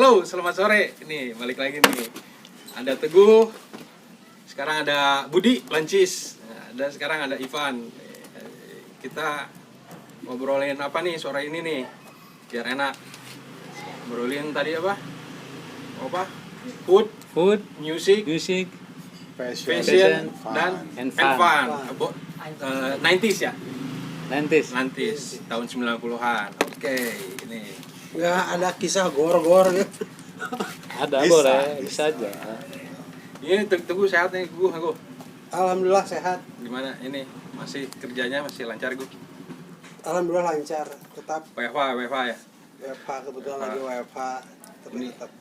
Halo, selamat sore. Nih, balik lagi nih. Ada Teguh. Sekarang ada Budi, Lancis. Dan sekarang ada Ivan. Kita ngobrolin apa nih sore ini nih? Biar enak. Ngobrolin tadi apa? Food, music, fashion dan fun. 90s ya? 90s, tahun 90-an. Oke, ini. Nggak ada kisah gor-gor gitu. Ada boleh, bisa aja. Ini Teguh sehat nih, Teguh. Alhamdulillah sehat. Gimana ini? Masih kerjanya masih lancar, Gu? Alhamdulillah lancar. Tetap WFH ya? WFH, kebetulan lagi WFH. Tapi Ini. tetap.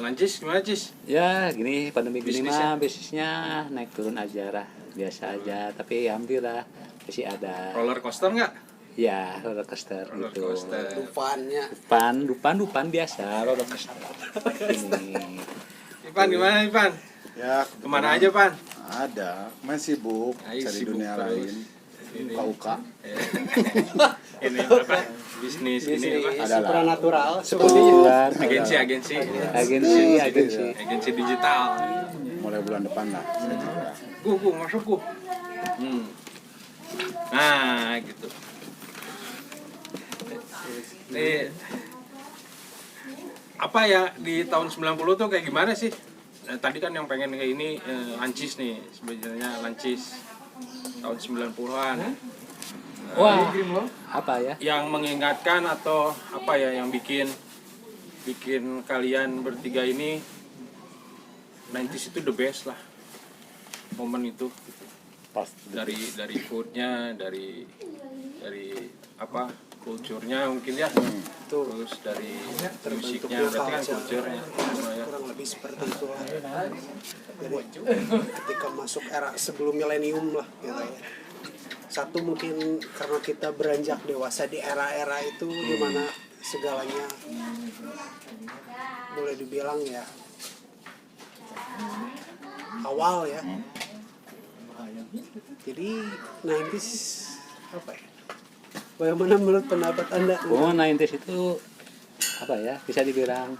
Lancis gimana, Cis? Ya, gini pandemi gini Bisnisnya? mah bisnisnya naik turun aja lah, biasa aja. Tapi alhamdulillah masih ada. Roller coaster nggak? Ya, roller coaster Roller gitu. coaster. Dupannya. Dupan biasa, roller coaster. Ini. Ivan gimana, Ivan? Ya, Kemana aja, Pan? ada, main sibuk Ayo, cari sibuk dunia terus. lain. Ini. Uka-uka. Ini apa? Bisnis ini apa? Ada lah. Supranatural. Kebetulan Agensi digital. Mulai bulan depan lah. Gu, masuk, Gu. Nah, gitu. Nih, apa ya di tahun 90 tuh kayak gimana sih? Tadi kan yang pengen kayak ini Lancis nih, sebenarnya Lancis tahun 90-an. Wah, apa ya? Yang mengingatkan atau apa ya yang bikin kalian bertiga ini 90s itu the best lah. Momen itu gitu. Pas Dari foodnya, dari apa kulturnya mungkin ya. Terus dari musiknya, berarti kan kulturnya semua ya. Kurang lebih seperti itu lah. Jadi ketika masuk era sebelum milenium lah gitu ya. Satu mungkin karena kita beranjak dewasa di era-era itu di mana segalanya boleh dibilang ya awal ya. Jadi 90s apa ya? Bagaimana menurut pendapat Anda? Oh, 90s itu apa ya? Bisa dibilang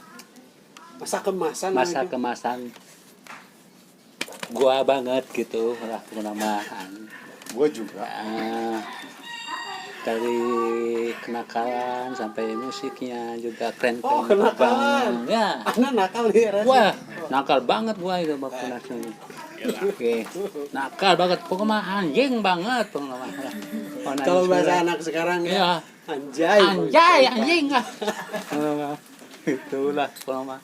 Masa kemasan. masa gitu. kemasan gua banget gitu lah perumpamaan. gue juga. Dari kenakalan sampai musiknya juga keren. Oh, kenakalan. Ya. Anda nakal nih era. Wah, nakal banget gua itu waktu nasional. Oke, nakal banget, pokoknya anjing banget pokoknya. Kalau bahasa anak sekarang ya, anjay. anjing lah. Itulah pokoknya.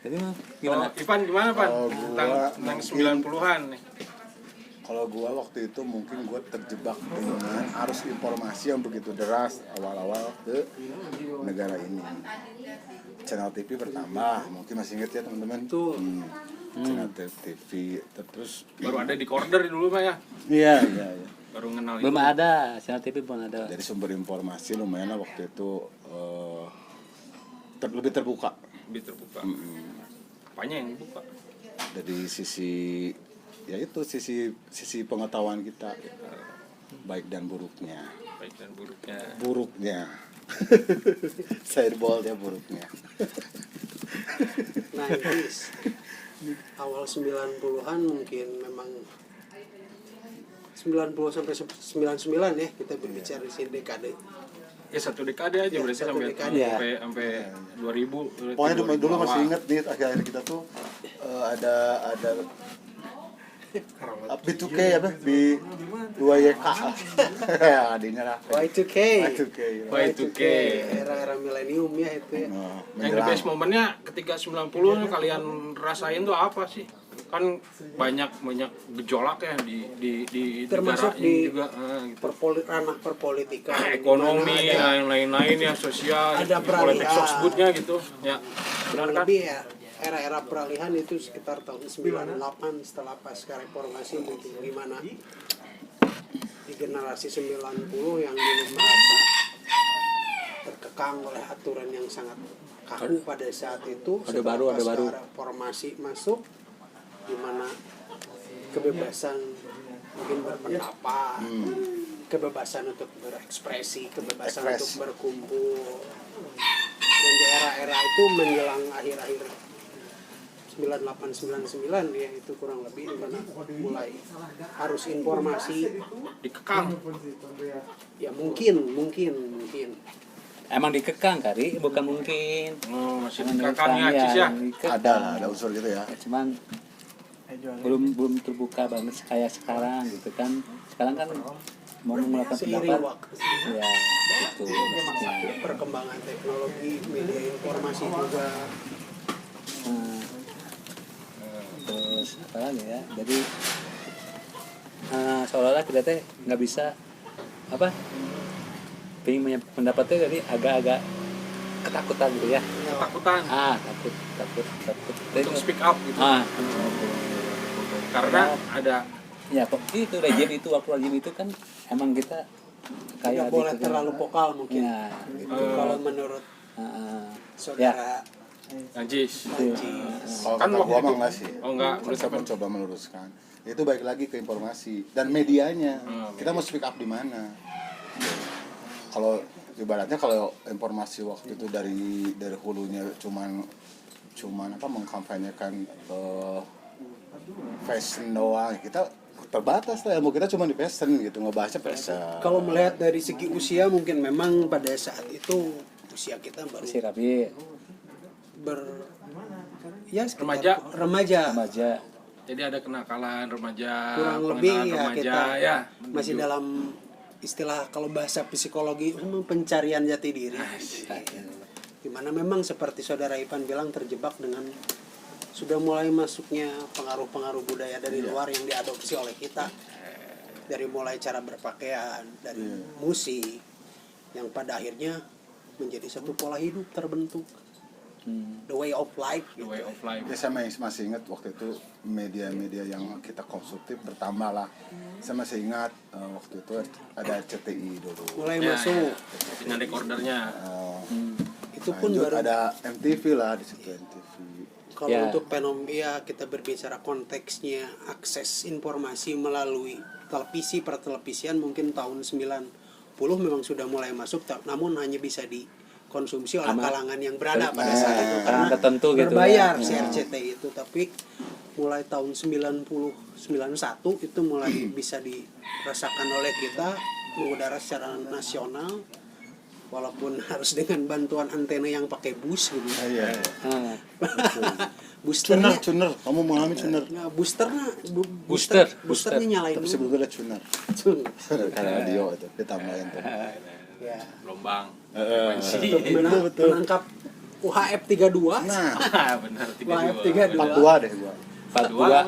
Jadi gimana? Ivan gimana, Pan? Oh, Tentang 90-an nih. Kalau gue waktu itu mungkin gue terjebak dengan arus informasi yang begitu deras awal-awal ke negara ini. Channel TV bertambah, mungkin masih inget ya teman-teman. Tuh. Channel TV terus Baru ada di Corder dulu mah ya. Iya. Baru kenal Belum itu. ada, channel TV belum ada. Dari sumber informasi lumayan lah waktu itu lebih terbuka. Lebih terbuka. Apanya yang dibuka? Dari sisi ya itu sisi pengetahuan kita baik dan buruknya. Baik dan buruknya. Buruknya. Sideballnya buruknya. 90s. Awal 90-an mungkin memang 90 sampai 99 ya kita berbicara di sini dekade. Ya satu dekade aja Ya, berarti satu sampai dekade. sampai 2000. Pokoknya dulu masih awal. inget nih akhir-akhir kita tuh ada B2K apa B2YK adanya lah Y2K. Y2K Era-era milenium ya itu ya. Yang the best momennya ketika 90 kalian rasain tuh apa sih? Kan banyak gejolak ya di Termasuk negara ini di juga gitu. ranah perpolitikan. Ekonomi Di mana yang lain-lain ya sosial, ada politik peralihan. sosbudnya gitu. Ya. Benar kan? lebih ya era-era peralihan itu sekitar tahun 98 setelah pasca reformasi mungkin gimana di generasi 90 yang dulu merasa terkekang oleh aturan yang sangat kaku pada saat itu setelah pasca reformasi masuk di mana kebebasan mungkin berpendapat, kebebasan untuk berekspresi, kebebasan untuk berkumpul, Dan di era-era itu menjelang akhir-akhir 9899 ya, itu kurang lebih dimana mulai harus informasi Dikekang. ya mungkin Emang dikekang kali, bukan mungkin. Oh, masih Emang dikekangnya dikekang, Cis ya. dikekang. ada unsur gitu ya. Cuman belum terbuka banget kayak sekarang gitu kan. Sekarang kan mau melakukan seiring pendapat waktu ya itu maksudnya. perkembangan teknologi media informasi juga. Nah, terus apa lagi ya, jadi seolah-olah kita teh nggak bisa apa pengen pendapatnya, jadi agak-agak ketakutan gitu ya. Ketakutan takut untuk speak up gitu. Karena ada Ya kok itu rejim itu, waktu rejim itu kan emang kita Tidak kayak boleh gitu, terlalu vokal mungkin. ya gitu. Kalau menurut saudara najis. Kalau Kan kata waktu gua itu- mah enggak sih. Oh enggak, Saya mencoba meluruskan. Itu baik lagi ke informasi dan medianya. Kita mau speak up di mana? Kalau ibaratnya kalau informasi waktu itu dari hulunya cuman apa mengkampanyekan fashion doang, kita terbatas lah, ilmu kita cuma di fashion gitu, ngebahasnya fashion. kalau melihat dari segi usia mungkin memang pada saat itu usia kita baru si Rabi sekitar remaja. Jadi ada kenakalan remaja, Kurang lebih pengenalan ya remaja, kita ya masih menuju- dalam istilah kalau bahasa psikologi memang pencarian jati diri. Dimana memang seperti saudara Ivan bilang terjebak dengan sudah mulai masuknya pengaruh-pengaruh budaya dari luar yang diadopsi oleh kita, dari mulai cara berpakaian, dari musik, yang pada akhirnya menjadi satu pola hidup terbentuk, the way of life. the way of life. Ya, saya masih ingat waktu itu media-media yang kita konsumtif bertambah lah. Saya masih ingat waktu itu ada CTI dulu. Mulai Ya, masuk. dengan recordernya. Itu pun Lanjut baru ada MTV lah di situ MTV. kalau Ya. untuk fenomena kita berbicara konteksnya akses informasi melalui televisi pertelevisian mungkin tahun 90 memang sudah mulai masuk, namun hanya bisa dikonsumsi oleh kalangan yang berada pada saat itu karena tertentu gitu berbayar ya. si RCTI itu. Tapi mulai tahun 91 itu mulai bisa dirasakan oleh kita mengudara secara nasional, walaupun harus dengan bantuan antena yang pakai bus gitu. Iya. Boosternya Tuner, kamu mengalami tuner. Nah, boosternya nyalain Tapi dulu. sebelumnya ada tuner. Kayak radio itu ditambahin tuh. Ya. Gelombang. Untuk menangkap UHF 32. Nah, Benar, UHF 32. 42 deh gua.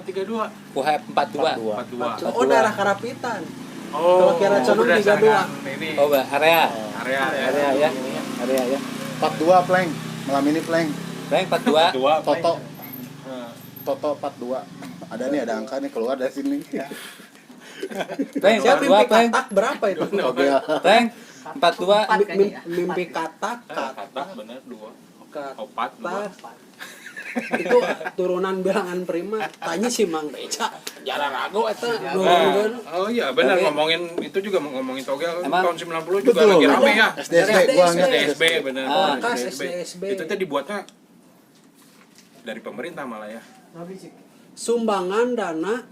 32. UHF 42. 42. Oh, daerah Karapitan. Oh, Kalau kira condong 32. Ini Oh, area area ya 42 plank, malam ini plank. Rank 42 Toto 42. Ada nih, ada angka nih keluar dari sini. Rank Siapa 42 mimpi Rank katak berapa itu? Oke. Rank 42 Mimpi katak, kata benar 2. Opat, dua. itu turunan bilangan prima. Tanya si Mang Beca, jarang ragu eta. Oh iya benar, Tapi- ngomongin itu juga ngomongin togel Emang- tahun 90 juga Betul. lagi rame ya. SDSB gua ingat SDSB benar. Bekas SDSB. Itu teh dibuatnya dari pemerintah malah ya. Sumbangan dana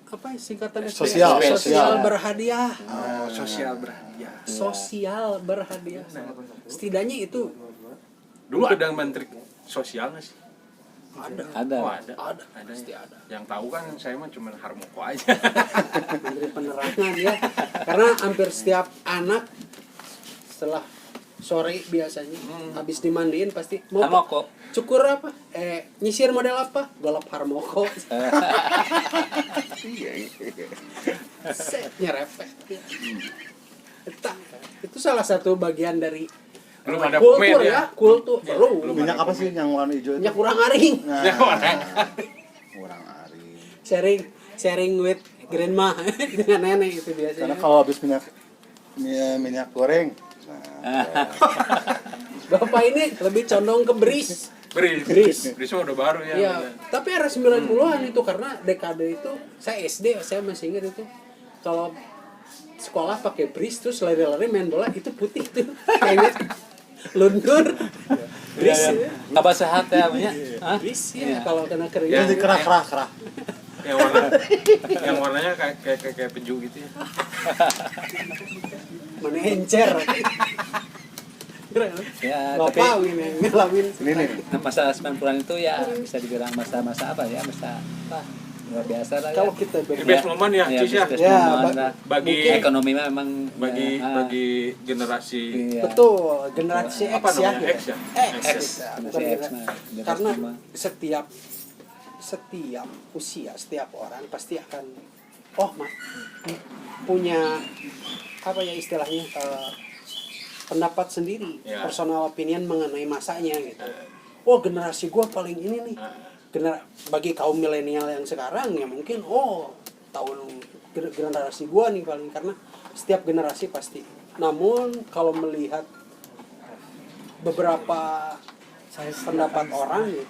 apa singkatan Sosial. sosial berhadiah. Sosial berhadiah. Sosial berhadiah. Setidaknya itu Dulu ada menteri sosial nggak sih? ada. Oh ada. pasti ada. Yang tahu kan saya mah cuma Harmoko aja. Menteri penerangan ya. Karena hampir setiap anak setelah sore biasanya habis dimandiin pasti mau Harmoko. cukur apa? Nyisir model apa? Golap Harmoko. Set nyerepet. Itu salah satu bagian dari Belum ada kultur pemain ya, kultur. Belum. Minyak apa sih yang warna hijau itu? Minyak kurang aring. Ya, orang. Kurang ari. Sharing with grandma dengan nenek itu Karena biasanya. kalau habis minyak goreng, Bapak ini lebih condong ke beris. Beris mah udah baru ya. Iya, bener. tapi era 90-an itu karena dekade itu saya SD, saya masih ingat itu. Kalau sekolah pakai bris terus lari-lari main bola itu putih tuh. Kayak lundur. Nggak sehat ya namanya. Hah? Iya, kalau kena Ya. keringat. Jadi kerah. Yang warnanya kayak penju gitu ya. Mana encer. Ya, tapi Bapak ini ngalamin. Ini nih. masa 90-an itu ya bisa dibilang masa-masa apa ya, masa apa? Luar biasa lah ya. Kalau kita The best moment ya, Cis ya. best Ya, moment lah. Bagi Ekonomi memang bagi ya, bagi generasi iya. betul generasi apa X ya. namanya? X ya? X. X. Bukan Generasi X, gener- nah, generasi karena lima. setiap usia, setiap orang pasti akan punya apa ya istilahnya pendapat sendiri, Ya. personal opinion mengenai masanya gitu. Oh, generasi gua paling ini nih. Bagi kaum milenial yang sekarang ya mungkin generasi gua nih paling, karena setiap generasi pasti. Namun kalau melihat beberapa pendapat orang ya,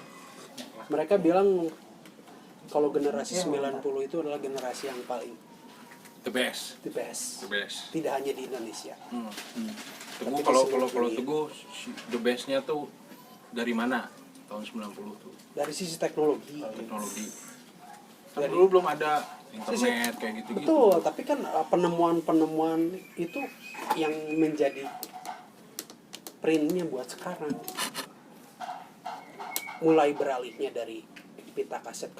mereka bilang kalau generasi 90 itu adalah generasi yang paling The best. the best. The best. Tidak hanya di Indonesia. Teguh kalau Teguh the bestnya tuh dari mana? Tahun 90 tuh. Dari sisi teknologi. Teknologi. Kan dulu belum ada internet kayak gitu-gitu. Betul, tapi kan penemuan-penemuan itu yang menjadi printnya buat sekarang. Mulai beralihnya dari pita kaset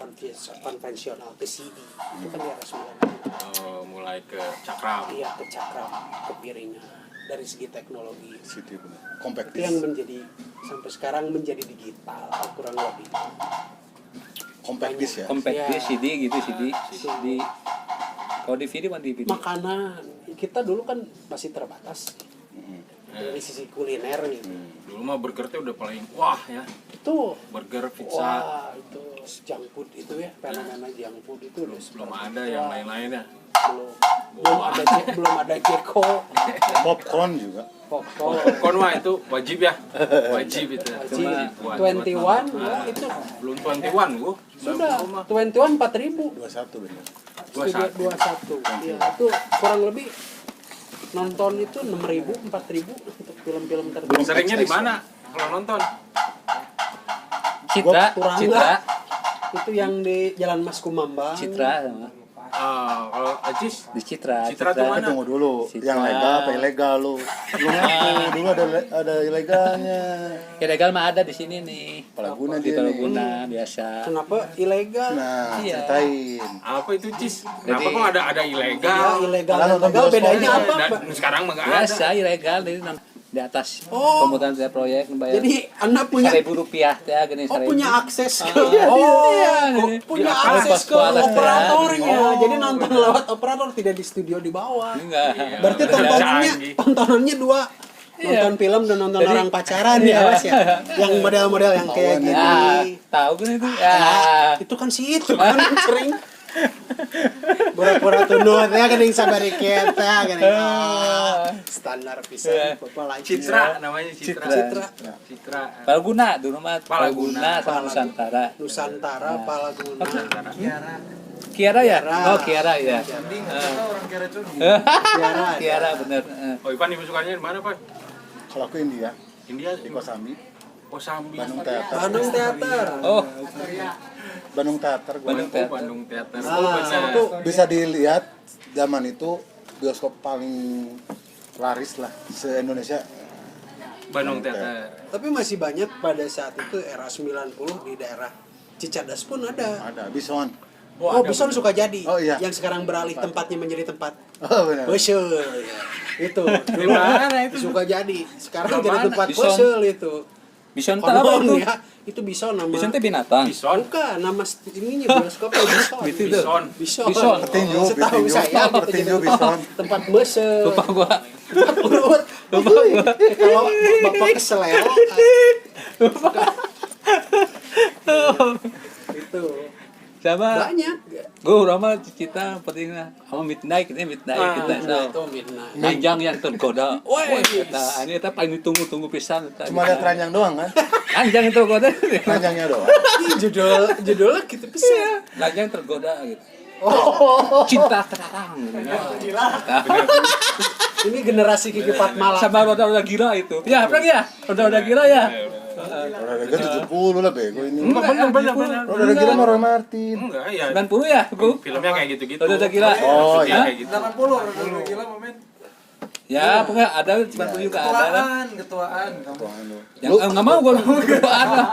konvensional ke CD, itu kan di era 90. Mulai ke cakram. Iya, ke cakram, ke piringan. Dari segi teknologi, Situ bener. itu Kompaktis. yang menjadi sampai sekarang menjadi digital kurang lebih. Kompaktis ya. Compact Ya. disc, CD gitu, CD. Kalau DVD mana DVD? Makanan kita dulu kan masih terbatas dari sisi kuliner gitu. Dulu mah burger teh udah paling wah ya. Itu Burger, pizza. wah, itu junk food itu ya, fenomena junk food itu udah Belum seperti- ada yang lain-lainnya. belum ada Jeko, Popcorn juga. popcorn, Popcorn mah itu wajib ya. Wajib itu. Buat 21 nonton. ya, itu Belum 21 gua. sudah 21 4.000 21 bener. 21 ya, itu kurang lebih nonton itu 6.000 4.000 untuk film-film tertentu. Seringnya di mana kalau nonton? Citra, Kurang Citra, lah. Itu yang di Jalan Mas Kumambang. Citra, Kalau Ajis di Citra. Citra tuh mana? Tunggu dulu, Citra. yang legal apa ilegal lu? Lu ngaku dulu ada ilegalnya. Ilegal mah ada di sini nih. Palaguna Di dia nih. Palaguna biasa. Kenapa ilegal? Nah, Iya. ceritain. apa itu Cis? Kenapa Jadi- kok ada ilegal? Ya, ilegal Kalau dan nonton legal bioskop bedanya ya, apa, Dan Pak? sekarang mah nggak ada. Biasa ilegal di atas Oh. pembuatan saya proyek bayar Jadi Anda punya Rp1.000 ya gini punya akses ke iya. punya Di akses ke kualitas ya. operatornya. Oh. Jadi nonton lewat operator, tidak di studio di bawah. Enggak. Berarti Canggih. tontonannya dua. Iya. Nonton film dan nonton Jadi- orang pacaran ya, Mas ya. Yang model-model yang kayak gini. Ya, tahu kan itu? Ya. Itu kan situ kan sering pura-pura tunut ya kan yang sabari kita kan standar pisan bapak lagi Citra namanya Citra. Citra Citra. Palaguna dulu mah Palaguna. sama Nusantara. Nusantara Palaguna Kiara ya? Kiara. Oh, Kiara ya. Kiara Kiara bener. Oh Ivan ibu sukanya di mana Pak? Kalau aku India, India di Kosambi, Kosambi. Bandung Teater. Bandung Teater Oh, Bandung Teater gua. Bandung Teater. Bandung Teater. Ah, Oh benar. itu Bisa dilihat zaman itu bioskop paling laris lah se-Indonesia. Bandung Teater. tapi masih banyak pada saat itu era 90 di daerah Cicadas pun ada. Ada Bison. Oh, Bison suka jadi. Oh, iya. Yang sekarang beralih tempatnya menjadi tempat Oh benar. Bosel. Itu. Dulu mana itu? suka jadi. Sekarang Di jadi mana? tempat Bison. Bosel itu. Bison teh apa Konon itu? ya. Itu Bison nama. Bison teh binatang. Bison. Bukan, nama ininya bioskopnya Bison. Itu. Bison. Bison. Bison. Petinju, Setahu petinju. saya gitu, Petinju jadi Bison. tempat Bosel. Lupa gua. Tempat urut. Kalau Bapak keseleo. Itu Sama banyak. gua urang cita pentingna sama midnight kita kita. Itu midnight. Anjang yang tergoda. Woi, kita ini eta paling ditunggu-tunggu pisan eta. Cuma lihat ranjang doang kan? Anjang yang tergoda. Ranjangnya doang. Ih, judulnya gitu bisa. Anjang tergoda gitu. Oh, Cinta terlarang. ini generasi Kiki Fatmala. Sama roda-roda gila itu. Ya, apa ya? Roda-roda gila ya. Roda Dega 70 lah bego ini. Enggak, bener. Roda Dega mah Roy Martin. Enggak, ya. 90 ya, Bu? Filmnya kayak gitu-gitu. Udah gila. Oh, Maksudnya iya. kayak gitu. 80 Roda Gila momen. Ya, pokoknya ada 90 juga ada lah. Ketuaan kamu. Tuhan lu. Yang enggak mau gua ketuaan lah.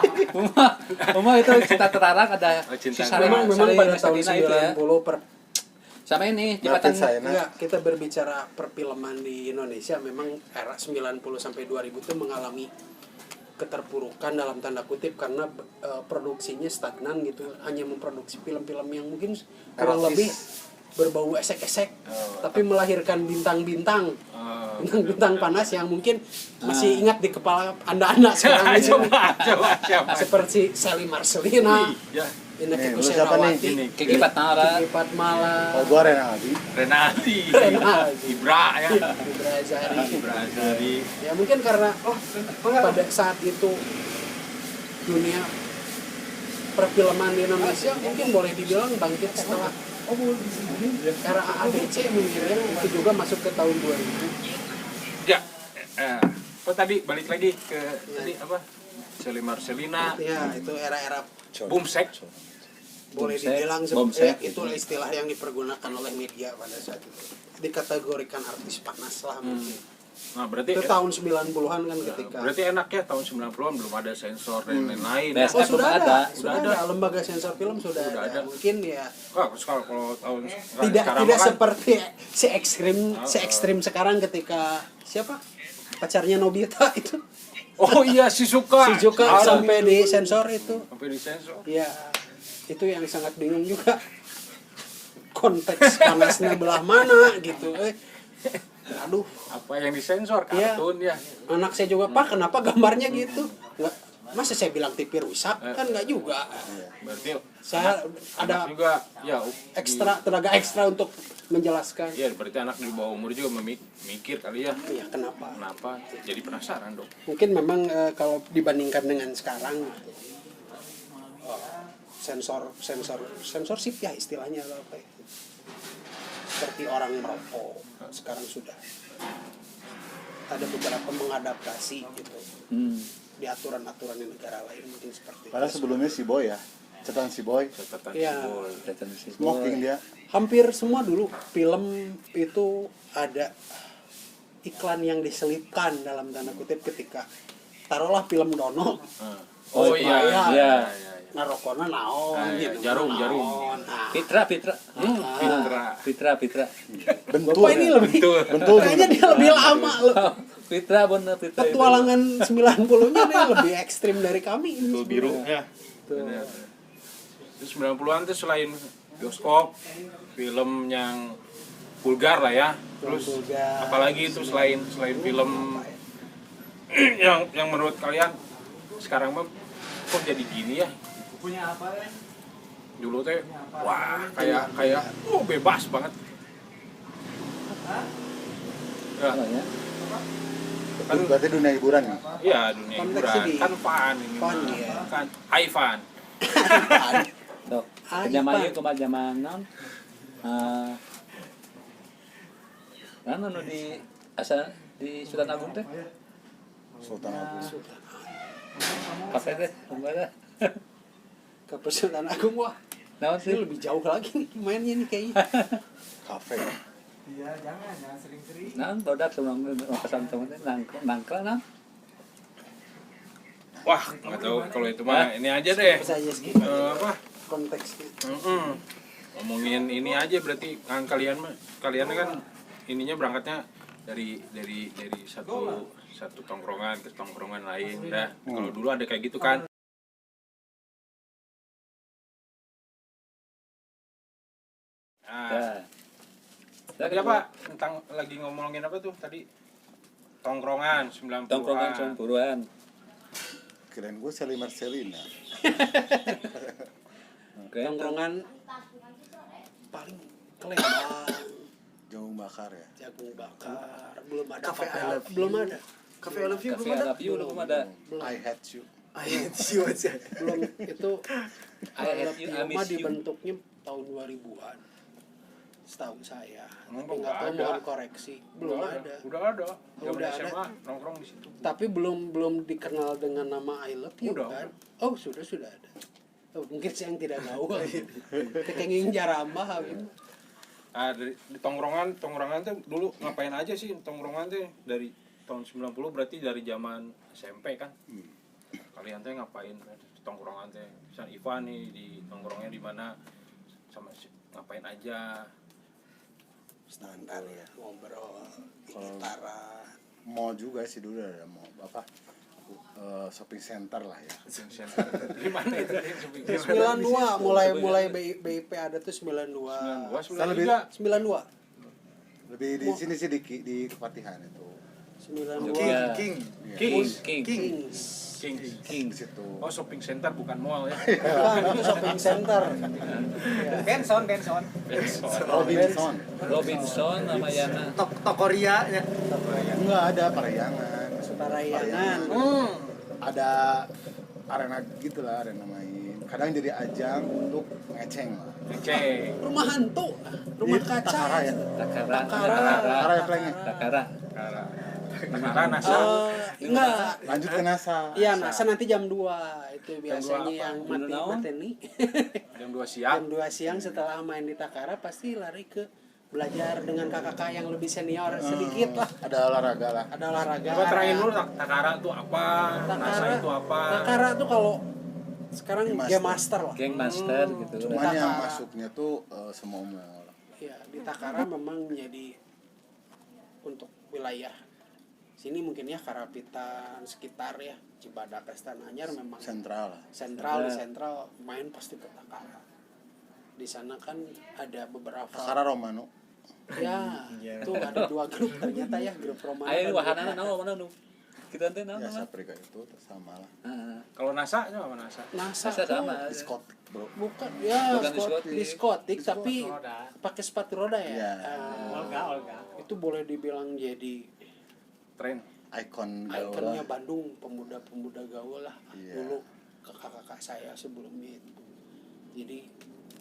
Mama itu cinta terlarang ada Oh, cinta Memang saling pada tahun sakinah itu ya. 90 Sama ini Martin jembatan Saina. Enggak, kita berbicara perfilman di Indonesia memang era 90 sampai 2000 itu mengalami keterpurukan dalam tanda kutip karena produksinya stagnan gitu, hanya memproduksi film-film yang mungkin kurang Erotis. lebih berbau esek-esek, tapi melahirkan bintang-bintang, bintang-bintang panas yang mungkin masih ingat di kepala anda-anda sekarang ini. Coba siapa? Seperti Sally Marcelina, Ya, Inneke Nih, lu siapa nih? Koesherawati, ini Kiki Patmara. Kiki Fatmala, Oh, gua Renaldi. Renati, Renaldi. Ibra ya. Ibra Azari. Ibra Azari. Ya mungkin karena pada saat itu dunia perfilman di Indonesia mungkin boleh dibilang bangkit setelah era AADC mungkin ya, itu juga masuk ke tahun 2000. Ya, apa tadi balik lagi ke tadi apa? Sally Marcelina, Ya itu era-era Boomsek. boleh Boomsek, dibilang boomsek. itulah istilah yang dipergunakan oleh media pada saat itu. Dikategorikan artis panas lah mungkin. Nah, berarti Itu tahun 90-an kan ketika. berarti enak ya tahun 90-an belum ada sensor dan lain-lain. Best. Oh belum sudah ada. ada, Sudah sudah ada. ada lembaga sensor film sudah Sudah ada. ada. Mungkin ya Kalau tahun tidak sekarang tidak kan, seperti se ekstrim sekarang ketika siapa pacarnya Nobita itu oh iya si Suka. si Joka Ada. sampai di sensor itu Sampai di sensor. ya itu yang sangat bingung juga konteks panasnya belah mana gitu aduh Apa yang disensor Iya. kartun ya. anak saya juga pak kenapa gambarnya gitu nggak masa saya bilang TV rusak kan nggak juga Berarti saya anak ada juga ya ekstra tenaga ekstra untuk menjelaskan Iya, berarti anak di bawah umur juga mikir kali ya. ya kenapa Kenapa? Jadi penasaran dong. mungkin memang kalau dibandingkan dengan sekarang sensorship ya istilahnya atau apa ya. Seperti orang merokok sekarang sudah ada beberapa mengadaptasi gitu di aturan-aturan di negara lain mungkin seperti Padahal itu. sebelumnya si Boy ya. Catatan si Boy. Catatan Iya. simbol. Smoking dia. Hampir semua dulu film itu ada iklan yang diselipkan dalam tanda kutip ketika taruhlah film Dono Oh iya. iya. Iya. narokona naon gitu jarum. Nah, Fitra. Fitra. Bentul. Bapak ini ya? lebih Bentul. kayaknya dia lebih lama Fitra bener Fitra. petualangan 90-nya dia lebih ekstrim dari kami ini Betul biru ya. Benar. Terus 90-an tuh selain bioskop, film yang vulgar lah ya. Terus vulgar. apalagi itu selain film yang menurut kalian sekarang mah kok jadi gini ya? Dulu teh wah kayak bebas banget. Ya, Namanya. kan Berarti dunia hiburan nih. iya dunia Konteksnya hiburan di- kan fun ini fun, mah. iya. Kan high fun. Tuh. Ah, Zaman iya, ieu kumaha zaman naon? Anu di asa di Sultan Agung teh. Sultan Agung. Kafe teh, ada. ke Sultan Agung wah Naon ini sih? lebih jauh lagi nih mainnya nih kayaknya Kafe. Jangan sering-sering. Naon produk sebelum pesan teman teh nangkal nah. Wah, nggak tahu kalau itu mah ini aja deh. saja sih Apa? konteksnya Ngomongin ini aja berarti kan kalian kan ininya berangkatnya dari satu tongkrongan ke tongkrongan lain dah. Kalau dulu ada kayak gitu kan. Nah, Ya. tadi apa tentang lagi ngomongin apa tuh tadi? Tongkrongan 90-an. Tongkrongan sempuruan. Kirain gue Sally Marcelina. tongkrongan paling kelembang Jagung bakar ya. jagung bakar belum ada Cafe I Love You. belum ada Cafe I Love You Cafe belum ada. Arab You belum ada. I hate you. Ayo aja. belum itu I hate you, I Bioma miss you. dibentuknya tahun 2000-an setahu saya. Tapi Nggak nggak tahu ada. mohon koreksi. Belum ada. Udah ada. Oh, Zaman udah SMA ada. nongkrong di situ. Tapi belum dikenal dengan nama I Love You Udah, kan? Oh, sudah ada. Oh, mungkin saya yang tidak tahu. Kekenging jarambah gitu. Di tongkrongan tuh dulu ngapain aja sih tongkrongan tuh dari tahun 90 berarti dari zaman SMP kan. Kalian tuh ngapain di tongkrongan tuh? Misal Ivan nih di tongkrongnya di mana sama ngapain aja. Standar ya, ngobrol, gitaran. Mall juga sih dulu ada mall apa shopping center lah ya. Di mana itu? 92 mulai BIP ada tuh 92. 92, 92. Lebih di sini sih di Kepatihan itu 92. Jogja. King. Kings. Kings. King. di situ. Oh, shopping center bukan mall ya. Bukan, itu shopping center. Benson. Robinson. Robinson sama Yana. Toko Ria ya. Enggak ada Parayangan. Parayangan. Ada arena gitulah, arena main. Kadang jadi ajang untuk ngeceng lah. Cek. Rumah hantu, rumah Di kaca. Takara ya? Takara. Takara ya plengnya. Takara. Takara NASA. Enggak. Lanjut ke NASA. Iya, NASA nanti jam 2 itu biasanya apa? yang Jam naon? mateni. Jam 2 siang. Jam 2 siang setelah main di Takara pasti lari ke belajar dengan kakak-kakak yang lebih senior sedikit lah. Ada olahraga lah. Ada olahraga. Coba terakhir dulu Takara tuh apa? NASA itu apa? Takara tuh kalau sekarang Game Game Master. Master lah. Geng master gitu. Cuman yang Takara. masuknya tuh semua mall. Ya, di Takara memang menjadi untuk wilayah sini mungkin ya Karapitan sekitar ya Cibadak Astana Anyar memang Sentral lah. sentral di sentral main pasti ke Takara. Di sana kan ada beberapa Takara Romano. ya tuh ada 2 grup ternyata ya grup Romano. Ayo dan wahana grup- naon mana nu? Kita teh naon Ya mah? Saprika itu sama lah. Heeh. Kalau NASA nya apa NASA? NASA Masa tuh sama. Diskotik bro. bukan ya Bukan diskotik tapi pakai sepatu roda ya. Iya. Olga. Itu boleh dibilang jadi Tren. Ikon gaul ikonnya lah. Bandung, pemuda-pemuda gaul lah. Iya. Dulu kakak-kakak saya sebelumnya itu. Jadi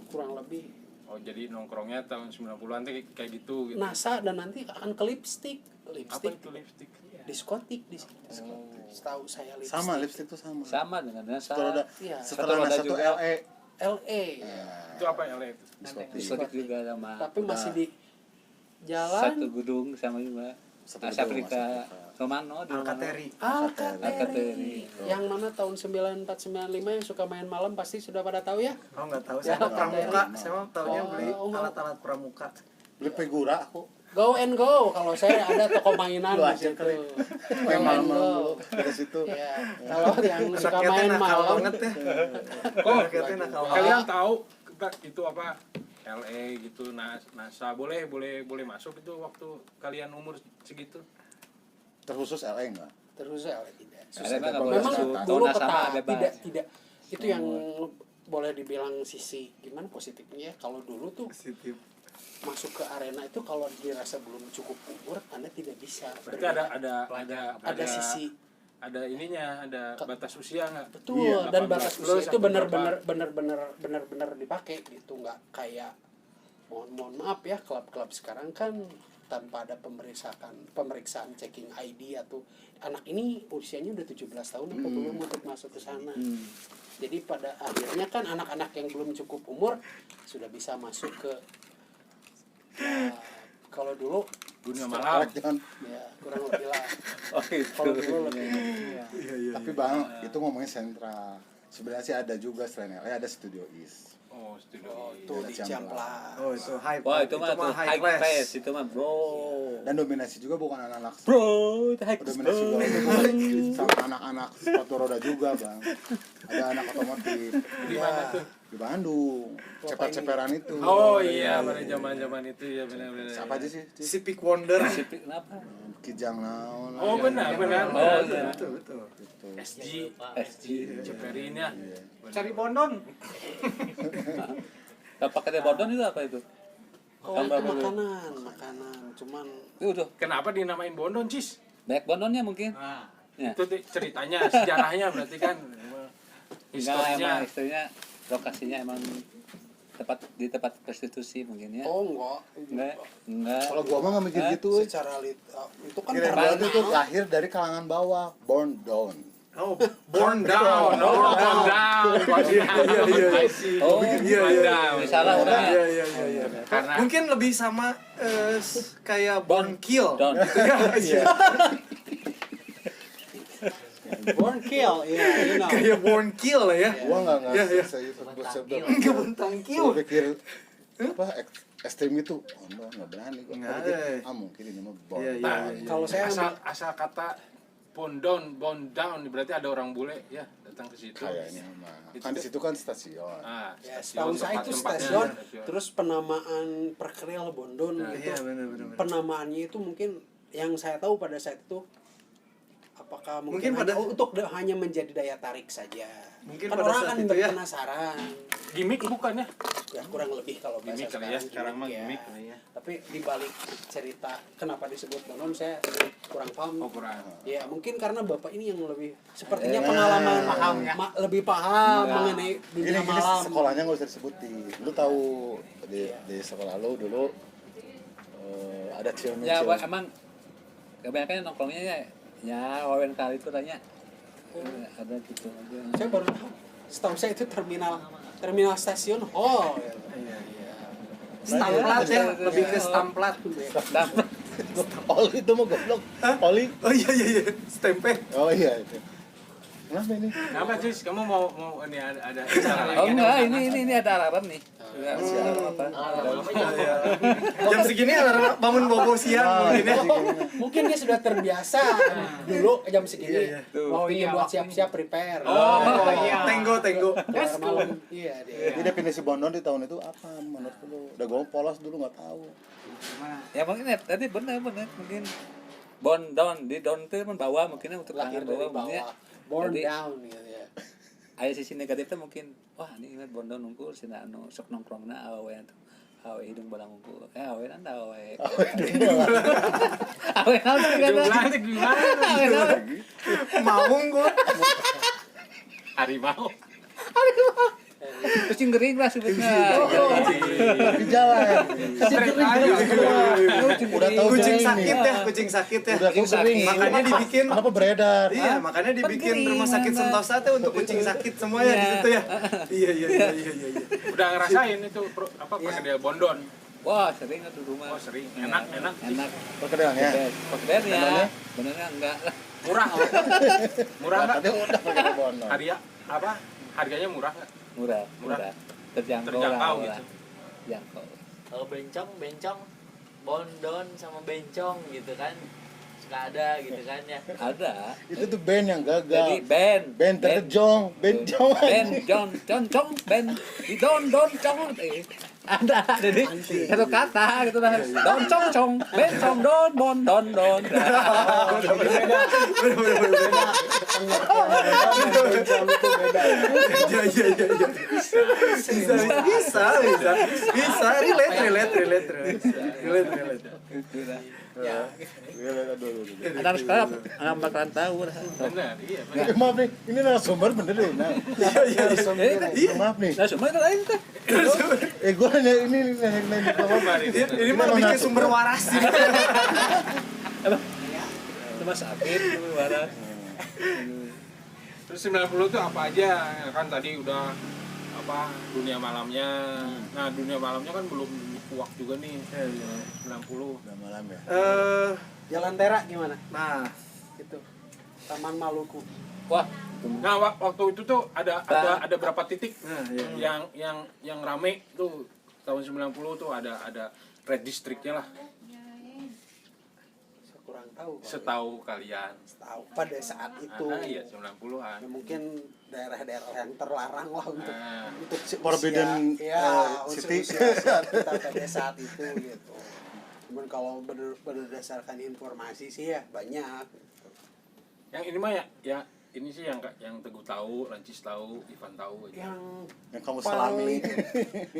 kurang lebih Oh, jadi nongkrongnya tahun 90-an tuh kayak gitu gitu. NASA dan nanti akan ke lipstick. Apa Lipstick itu lipstick? diskotik di sini. Setahu saya lipstick. Sama lipstick tuh sama. Sama dengan NASA. Setelah ada Iya. setelah Satu roda NASA tuh juga. LE. LA. Itu apa LA itu? Diskotik. Diskotik juga sama. Tapi masih di jalan Satu gedung sama juga. Satu Asa gedung, Afrika Asa Afrika. Romano di Romano. Alkateri. Alkateri. Yang mana tahun 9495 yang suka main malam pasti sudah pada tahu ya. Oh nggak tahu, Ya, saya mah pramuka. Alkateri. Saya mah tahunya beli Oh. alat-alat pramuka. Beli figura aku. Go and go kalau saya ada toko mainan Lu di aja situ. kali. Go Main and malam go. dulu dari situ. Ya, kalau yang suka Rakyatnya main nakal malam banget ya. Kok Rakyatnya nakal banget. kalian tahu itu apa? LA gitu, NASA boleh masuk itu waktu kalian umur segitu? Terkhusus LE enggak? terus saya tidak. Ada mah nggak boleh Memang masuk. dulu Zona sama ketat, bebas. tidak itu yang boleh dibilang sisi gimana positifnya ya. Kalau dulu tuh Positif. masuk ke arena itu kalau dirasa belum cukup umur Anda tidak bisa. Berarti ada sisi ada ininya, ada batas usia nggak? betul Iya, dan 18 batas plus usia itu atau benar-benar dipakai gitu, nggak kayak mohon maaf ya klub-klub sekarang kan tanpa ada pemeriksaan checking ID atau anak ini usianya udah 17 tahun apa belum untuk masuk ke sana. Jadi pada akhirnya kan anak-anak yang belum cukup umur sudah bisa masuk ke ya, kalau dulu Dunia malam. Jangan. ya kurang lebih lah. Oh itu. Kalau dulu lebih Tapi Bang, itu ngomongin sentra. Sebenarnya sih ada juga selain LE ada Studio East. Oh, studio. itu di Ciamplas. Oh itu high. Wah itu mah tuh high class itu mah bro. Dan dominasi juga bukan anak-anak. Bro itu high class Dominasi bro. juga sama anak-anak sepatu roda juga, Bang. Ada anak otomotif. Di mana tuh? Di Bandung. Ceper-ceperan itu. Oh iya, pada zaman-zaman itu ya benar-benar. Siapa aja sih? Civic Wonder. Kenapa? Kijang naon. Oh benar. Oh iya. Betul. Gitu. SG SG. Ceperin ya. Cari bondon. Pakai bordon itu apa itu? Oh itu makanan, cuman Itu tuh Kenapa dinamain Bondon, Cis? banyak bordonnya mungkin. Ya. Itu ceritanya, sejarahnya berarti kan. Enggak Historinya. emang istilahnya lokasinya emang tempat prostitusi mungkin ya. Oh enggak. Enggak. Kalau gua mah nggak mikir gitu. Secara itu kan Kira karena gua itu lahir dari kalangan bawah, born down. Oh, born down. Oh, down. I see. Oh, Down. salah orang ya. Iya. Karena Mungkin lebih sama kayak born kill. Down. born kill, ya, you know. Kayak born kill ya. Gua nggak Iya, iya. saya sebut sebut. Kebentang kill. Gua pikir apa ekstrim itu, oh nggak berani gua. Nggak, Gua pikir, iya. mungkin ini mah born Iya, iya, down. iya. Kalau saya asal kata bond down berarti ada orang bule ya datang ke situ. Kayaknya mah. Itu Kan di tuh. situ kan stasiun. Ah, ya, stasiun, setahu saya itu tempat-tempatnya. stasiun, terus penamaan Perkeril Bondon Nah, gitu. Iya, benar. Penamaannya itu mungkin yang saya tahu pada saat itu apakah Mungkin mungkin pada- untuk hanya menjadi daya tarik saja. Mungkin kan pada orang saat kan itu ya. penasaran. Gimik bukan ya? Ya kurang lebih kalau bahasa Gimik kali ya, sekarang mah gimik kali ya. Tapi di balik cerita kenapa disebut Bondon saya kurang paham. Oh, kurang. Ya mungkin karena bapak ini yang lebih sepertinya Nah. pengalaman Paham ya. lebih paham Nah. mengenai Gini dunia malam. sekolahnya nggak usah disebutin. Lu tahu di sekolah lu dulu ada cium Ya, emang kebanyakan nongkrongnya ya wawen kali itu tanya ada gitu aja. Saya baru tahu. Setahu saya itu terminal stasiun hall. Iya. Stamplat ya, lebih ke stamplat. Oli itu mah goblok. Oli. Oh iya. Stempel. Oh iya itu. Kenapa ini? Kenapa sih? Kamu mau ini ada acara lagi? Oh enggak, ini ada alarm nih. Enggak alarm apa? Jam segini alarm bangun bobo siang mungkin ya. Mungkin dia sudah terbiasa dulu jam segini. Iya. Mau ini buat siap-siap prepare. Oh, tenggo. Keluar malam. Iya dia. Jadi definisi Bondon di tahun itu apa menurut lu? Udah gue polos dulu nggak tahu. Ya mungkin ya, tadi benar mungkin bond down di down itu membawa mungkinnya untuk Lahir tangan dari bawah mungkinnya. bawah. Born Jadi, down gitu ya. Aya sisi negatifnya mungkin wah ini ingat bond down nungkul sina anu sok nongkrongna awewe atuh. Awe hidung balang nungkul. Awe nanda awe. Awe nanda kan. Gimana? Maung gua. Harimau. Kucing kering lah sebutnya. Di jalan. Udah tahu Kucing kering sakit nih. ya, kucing sakit ya. Udah tahu kering. Makanya dibikin Kenapa beredar? Iya, makanya dibikin Penting, rumah sakit mana? Sentosa tuh untuk kucing sakit semua ya di situ ya. Iya. Udah ngerasain itu apa perkedel Bondon? Wah sering tuh rumah. Oh, sering. Enak. Enak. Perkedean ya. Perkedel ya. Benernya? Benernya enggak. Murah. Murah enggak? Tadi udah perkedel Bondon. Harganya murah enggak? Murah. Terjangkau Terjangkau lah. gitu. Terjangkau. Kalau bencong bondon sama bencong gitu kan suka ada gitu kan ya. Ada. Itu tuh band yang Jadi gagal. band Band terjong, band jong. Jon band di don cong ada jadi satu kata gitu lah don cong band cong don bon don Iya. Bisa relate. anak sekarang anak bakalan tahu lah Benar, iya benar. Maaf nih, ini narasumber bener deh. Nah, maaf nih. nah semua itu lain tuh Gue nanya ini nanya Ini mah lebih ke sumber waras sih. cuma sakit waras Terus 90 tuh apa aja? Kan tadi udah apa dunia malamnya. Nah, dunia malamnya kan belum kuak juga nih. 90. Udah malam ya. Jalan Tera gimana? Nah, Gitu. Taman Maluku. wah Nah, waktu itu tuh ada berapa titik nah iya. yang rame tuh tahun 90 tuh ada red districtnya lah. Saya kurang tahu. Setahu kalian. Tahu pada saat itu. Iya, 90-an. Ya, mungkin daerah-daerah yang terlarang lah untuk Nah, Forbidden, city city. saat kita pada saat itu gitu. Cuman kalau berdasarkan informasi sih ya banyak. yang ini mah ya ini sih yang Teguh tahu, Lancis tahu, Ivan tahu aja. Yang kamu selami.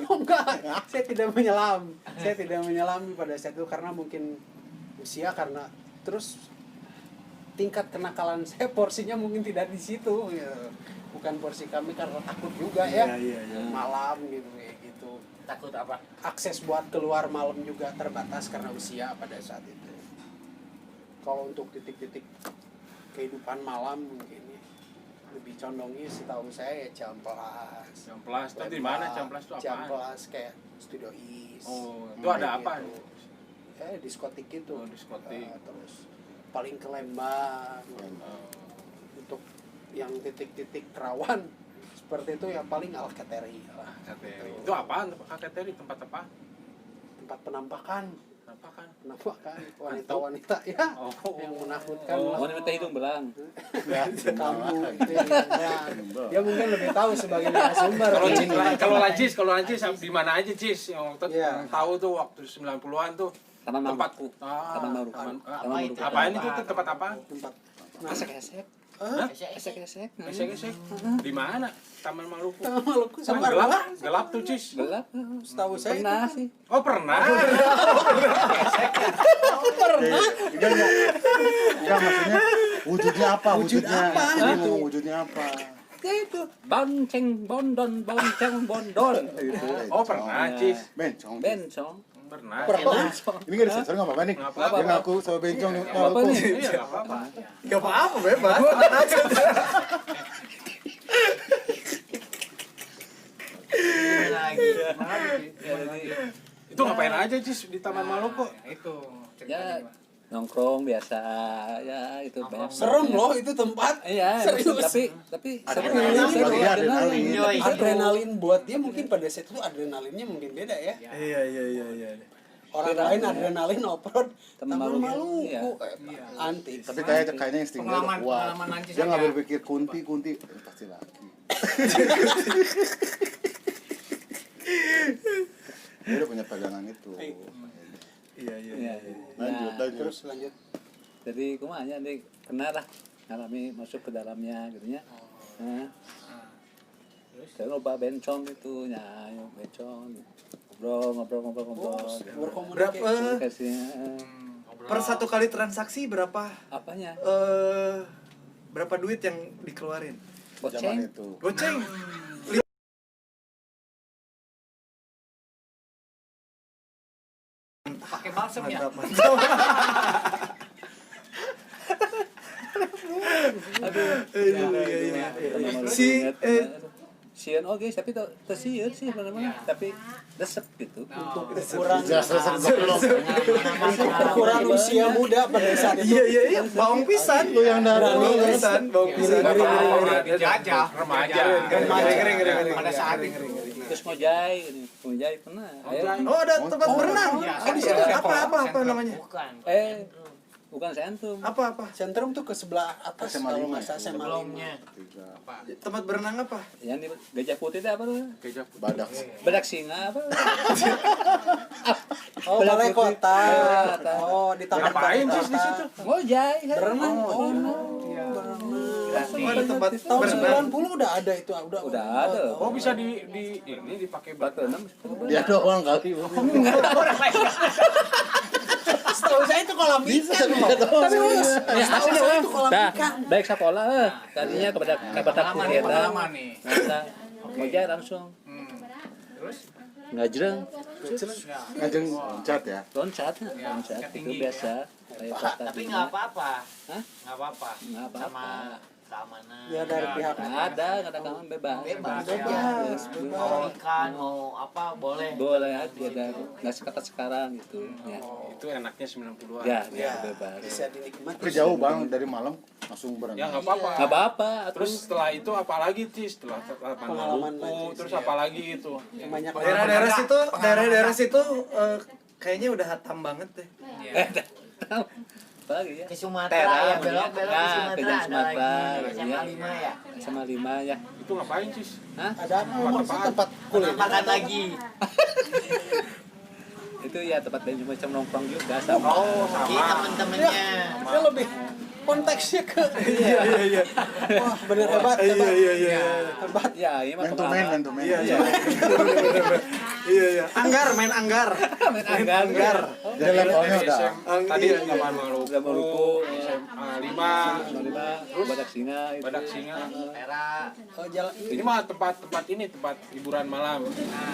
Oh enggak, saya tidak menyelam. Saya tidak menyelami pada saat itu karena mungkin usia karena terus tingkat kenakalan saya porsinya mungkin tidak di situ gitu. Bukan porsi kami karena takut juga ya. Iya. Malam gitu kayak gitu. Takut apa? akses buat keluar malam juga terbatas karena usia pada saat itu. Kalau untuk titik-titik kehidupan malam mungkin ya, lebih condongnya setahu saya ya Ciamplas. Ciamplas itu di mana? Ciamplas itu apaan? Ciamplas kayak Studio Is. Oh, itu ada apa? Diskotik gitu. Oh, diskotik. Terus paling ke Lembang. Untuk yang titik-titik rawan seperti itu ya paling Alkateri lah. Kateri. Itu apaan? Kateri tempat apa? Tempat penampakan Penampakan. wanita-wanita ya Oh. yang menakutkan Oh. Mau minta hidung belang. kamu gitu ya. Dia mungkin lebih tahu sebagai narasumber. Kalau lancis di mana aja Cis? Yang waktu Iya. tahu tuh waktu 90-an tuh Taman Maruf. tempat Taman Maruf. Taman Taman Maruf. apaan itu tuh tempat apa? Tempat Esek-esek. Hah? Esek-esek. Esek-esek. Di mana? Taman Maluku. Taman Maluku Sama sama gelap tuh Cis. Gelap. setahu saya Pernah sih. Oh pernah. Enggak maksudnya wujudnya apa? Wujud apa Ini gitu? mau wujudnya apa? ya itu Bonceng bondon bonceng bondon. Gitu. Oh pernah Cis. Bencong. Bencong. Pernah. Ini nggak disensor nggak apa-apa nih. Nggak apa-apa. Dia ngaku sama bencong nih. Apa nih? Iya nggak apa-apa. Gak apa-apa, bebas. Gimana lagi? Itu ngapain aja Cis di Taman Maluku? Ya nongkrong biasa ya itu best. serem loh itu tempat. Iya, Serius. tapi Adrenalin, seru, buat dia adrenalin. Enjoy. Adrenalin buat dia mungkin pada saat itu adrenalinnya mungkin beda ya. Iya. Orang lain adrenalin off-road Taman Taman Maluku. Maluku antik. Tapi kayaknya instingnya udah kuat. Dia nggak berpikir kunti pasti laki. Dia udah punya pegangan itu. Iya. Lanjut. Terus lanjut. Jadi kumanya nih pernah lah ngalami masuk ke dalamnya gitu nya. Nah. Saya loba bencong gitu nya, ayo bencong. Ngobrol. Berkomunikasi. Komunikasinya Per satu kali transaksi berapa apanya? berapa duit yang dikeluarin? Goceng. Zaman itu. Goceng. Pakai balsam ya? Mantap. Iya. Sieun oke, tapi sieun sih mana-mana, tapi resep gitu. Untuk ukuran Mana-mana. ukuran usia muda pada saat itu. Iya. Bawang pisan lu yang naruh. Bawang pisan. Dijajah. Remaja. Ngeri. Pada saat itu. Terus ngojai pernah. Oh, ada tempat berenang. Oh, di situ apa namanya? Bukan. Bukan sentum. Apa? Sentrum tuh ke sebelah atas SMA kalau 5 nggak salah SMA 5. Sebelumnya. Tempat berenang apa? Yang di Gajah Putih itu apa tuh? Badak. Bedak singa apa? Oh, balai kota. Kota. Oh, di taman Ngapain kota. Cis di situ? Ngojai. Berenang. Oh, Oh, ada tempat Tahun berenang. 90 udah ada itu, Udah ada. Oh bisa ini dipakai Batu enam. Dia doang kali. Setahu saya itu kolam ikan. Tapi setahu saya itu kolam ikan. Baik sekolah tadinya kepada kegiatan. Masa ngojai langsung. Ngajreng, Ngajeng cat ya. loncat itu biasa. Kayak kota Tapi dunia. nggak apa-apa. Hah? Nggak apa-apa. Nggak apa-apa. Sama keamanan. Ya dari pihak Nggak ada kawan bebas. Bebas. Mau ikan, mau apa boleh. Boleh aja dan nggak seketat sekarang gitu. Ya, itu enaknya 90-an. ya bebas. bisa dinikmati. Tapi jauh bang dari Malang langsung berenang. Ya nggak apa-apa. Nggak apa-apa. Terus setelah itu apalagi Cis? Setelah Pengalaman Maluku, lagi, terus iya. apalagi itu? Banyak Daerah-daerah situ kayaknya udah hatam banget deh. Apa lagi ya? Ke Sumatera ya, belok-belok ke Ya, Sumatera ke ada Sumatera, lagi. SMA ya. 5 ya. Sama 5 ya. Itu ngapain Cis? Hah? ada tempat kuliner. Makan lagi. Itu ya tempat macam nongkrong juga sama. Oh Ini sama. temen-temennya. Dia lebih konteksnya ke Iya. wah bener hebat. Hebat. Ya, ini mah Man to man, man to man. Iya. Anggar, main anggar. main anggar. Jadi levelnya udah. Tadi Iya. Taman Maluku, Udah Maluku, SMA 5, Terus badak singa itu. Badak Singa. Era Oh, jalan Ini mah tempat hiburan malam.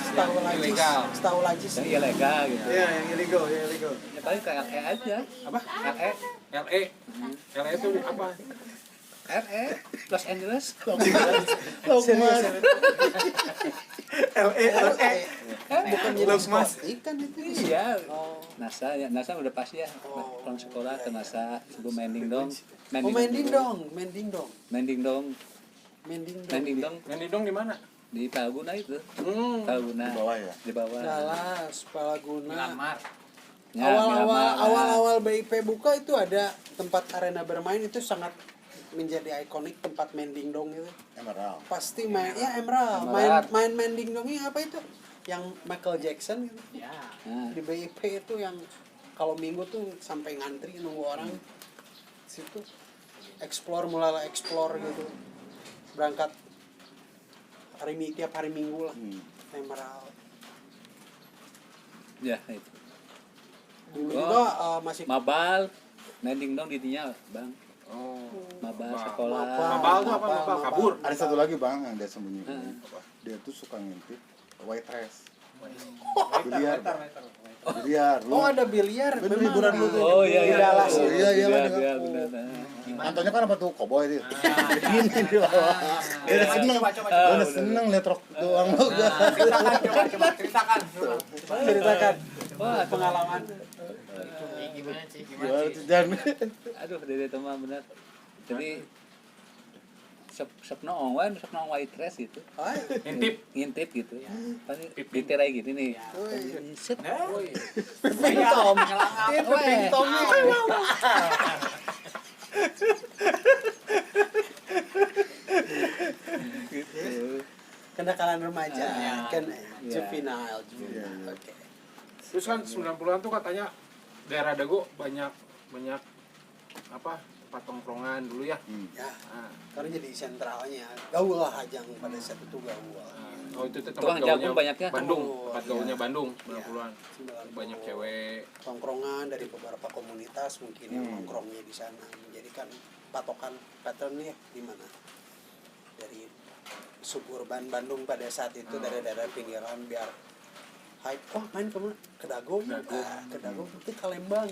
setahu lagi. Ilegal. Setahu lagi Yang sih. ilegal gitu. Iya, yang illegal. Ya paling ke LE aja. Apa? LE. LE. LE itu apa? LE Los Angeles. Serius. LE. Bukan jadi Los Mas. ikan itu. Iya. Oh. NASA ya, NASA udah pasti ya. Oh. Pulang sekolah ke NASA sebelum mending dong. Oh, main dingdong. Mending dong. Main dingdong. Mending dong Yang didong di mana? di Palguna itu. Hmm. Palguna. Di bawah ya? Di bawah. Dallas, Palaguna. Ya, Miramar. Awal BIP buka itu ada tempat arena bermain itu sangat menjadi ikonik tempat main dingdong itu. Emerald. Pasti main ya Emerald. Main dingdongnya apa itu? Yang Michael Jackson gitu. Nah, Di BIP itu yang kalau minggu tuh sampai ngantri nunggu orang situ mulai explore gitu. Berangkat tiap hari minggu lah. Emerald. ya itu. Dulu Oh. juga masih Mabal, mending dong didinya, Bang. Oh. Mabal Mabal. sekolah. Mabal tuh apa? Mabal kabur. Ada satu lagi bang yang dia sembunyikan. Heeh. Dia tuh suka ngintip white dress. Biliar. Biliar. Oh, ada biliar. Bener, memang. liburan lu tuh. Oh iya Di iya. Dallas. Oh, iya, iya, Benar, benar. benar, benar. Nontonnya kan apa tuh koboi dia. Gini di bawah. Dia udah seneng. Dia udah seneng liat rok doang lu. ceritakan. Ceritakan Wah, pengalaman. Gimana sih? Gimana tuh Jan? aduh dede teman benar. Jadi sok noong white dress gitu. Oh, Intip. Ngintip gitu. Pasti diterai gini nih. Set. Ping Tom. Ping Tom. Gitu. Kenakalan remaja, kan juvenile. Oke. Terus kan 90-an tuh katanya daerah Dago banyak apa? Tempat tongkrongan dulu ya. Ya, Nah, karena jadi sentralnya. Gaul lah Hajang pada saat itu gaul. oh itu tuh Tukang jagung banyaknya. Bandung, Oh, tempat iya. gaulnya Bandung Iya. 90-an. 90. Banyak cewek. Tongkrongan dari beberapa komunitas mungkin yang nongkrongnya di sana menjadikan patokan patternnya di mana dari suburban Bandung pada saat itu dari daerah pinggiran biar hype main kemana ke Dago ke Dago itu ke Lembang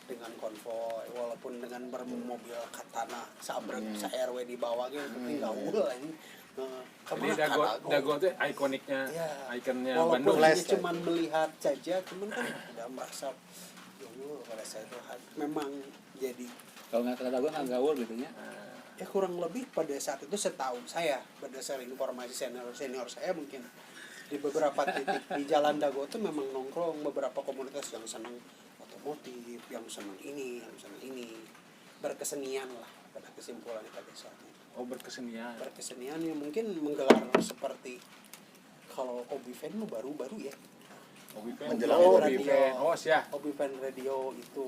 dengan konvoy walaupun dengan bermobil katana sabrek RW di bawah gitu tapi gaul ini Jadi Dago tuh ikoniknya, ya, ikonnya walaupun Bandung. hanya cuma melihat saja cuman kan udah merasa dulu pada saat itu memang jadi Kalau nggak kata gue nggak gaul gitu ya. ya kurang lebih pada saat itu setahu saya berdasarkan informasi senior saya mungkin di beberapa titik di Jalan Dago itu memang nongkrong beberapa komunitas yang senang otomotif, yang senang ini, berkesenian lah pada kesimpulannya pada saat itu. Oh, berkesenian. Berkesenian yang mungkin menggelar seperti kalau Obi Fan lu baru-baru ya. Obi Fan. Menjelang Oh, radio. Obi Fan. Oh, siap. Obi Fan Radio itu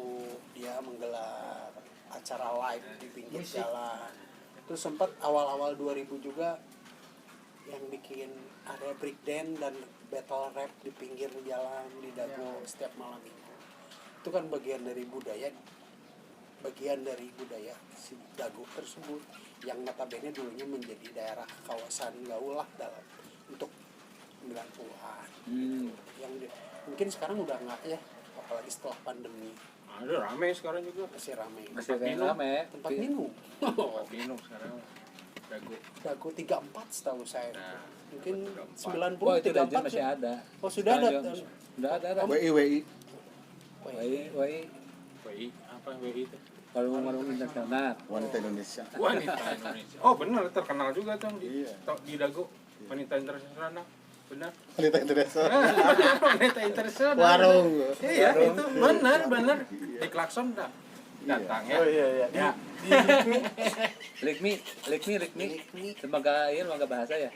dia menggelar acara live di pinggir jalan. Itu sempat awal-awal 2000 juga yang bikin ada break dance dan battle rap di pinggir jalan di Dago setiap malam minggu. Itu kan bagian dari budaya si Dago tersebut yang notabene dulunya menjadi daerah kawasan gaul lah dalam untuk 90-an. Yang mungkin sekarang udah enggak ya, apalagi setelah pandemi Ada rame sekarang juga. masih ramai. Masih kayak minum. rame. Tempat minum. Tempat minum sekarang. Dago. Dago 34 setahu saya. Nah, Mungkin 34. 90 Wah itu 34 masih ada. Oh, sudah ada. Udah ada. WI. WI WI apa WI itu? warung-warung internasional. Wanita Indonesia. Wanita Indonesia. Oh, benar terkenal juga tuh Iya. di Dago. Wanita internasional. Benar. Wanita Indonesia. Wanita internasional. Warung. Iya, itu benar. Di klakson dah. Datang ya. Oh iya. Ya. Likmi. Lembaga bahasa ya.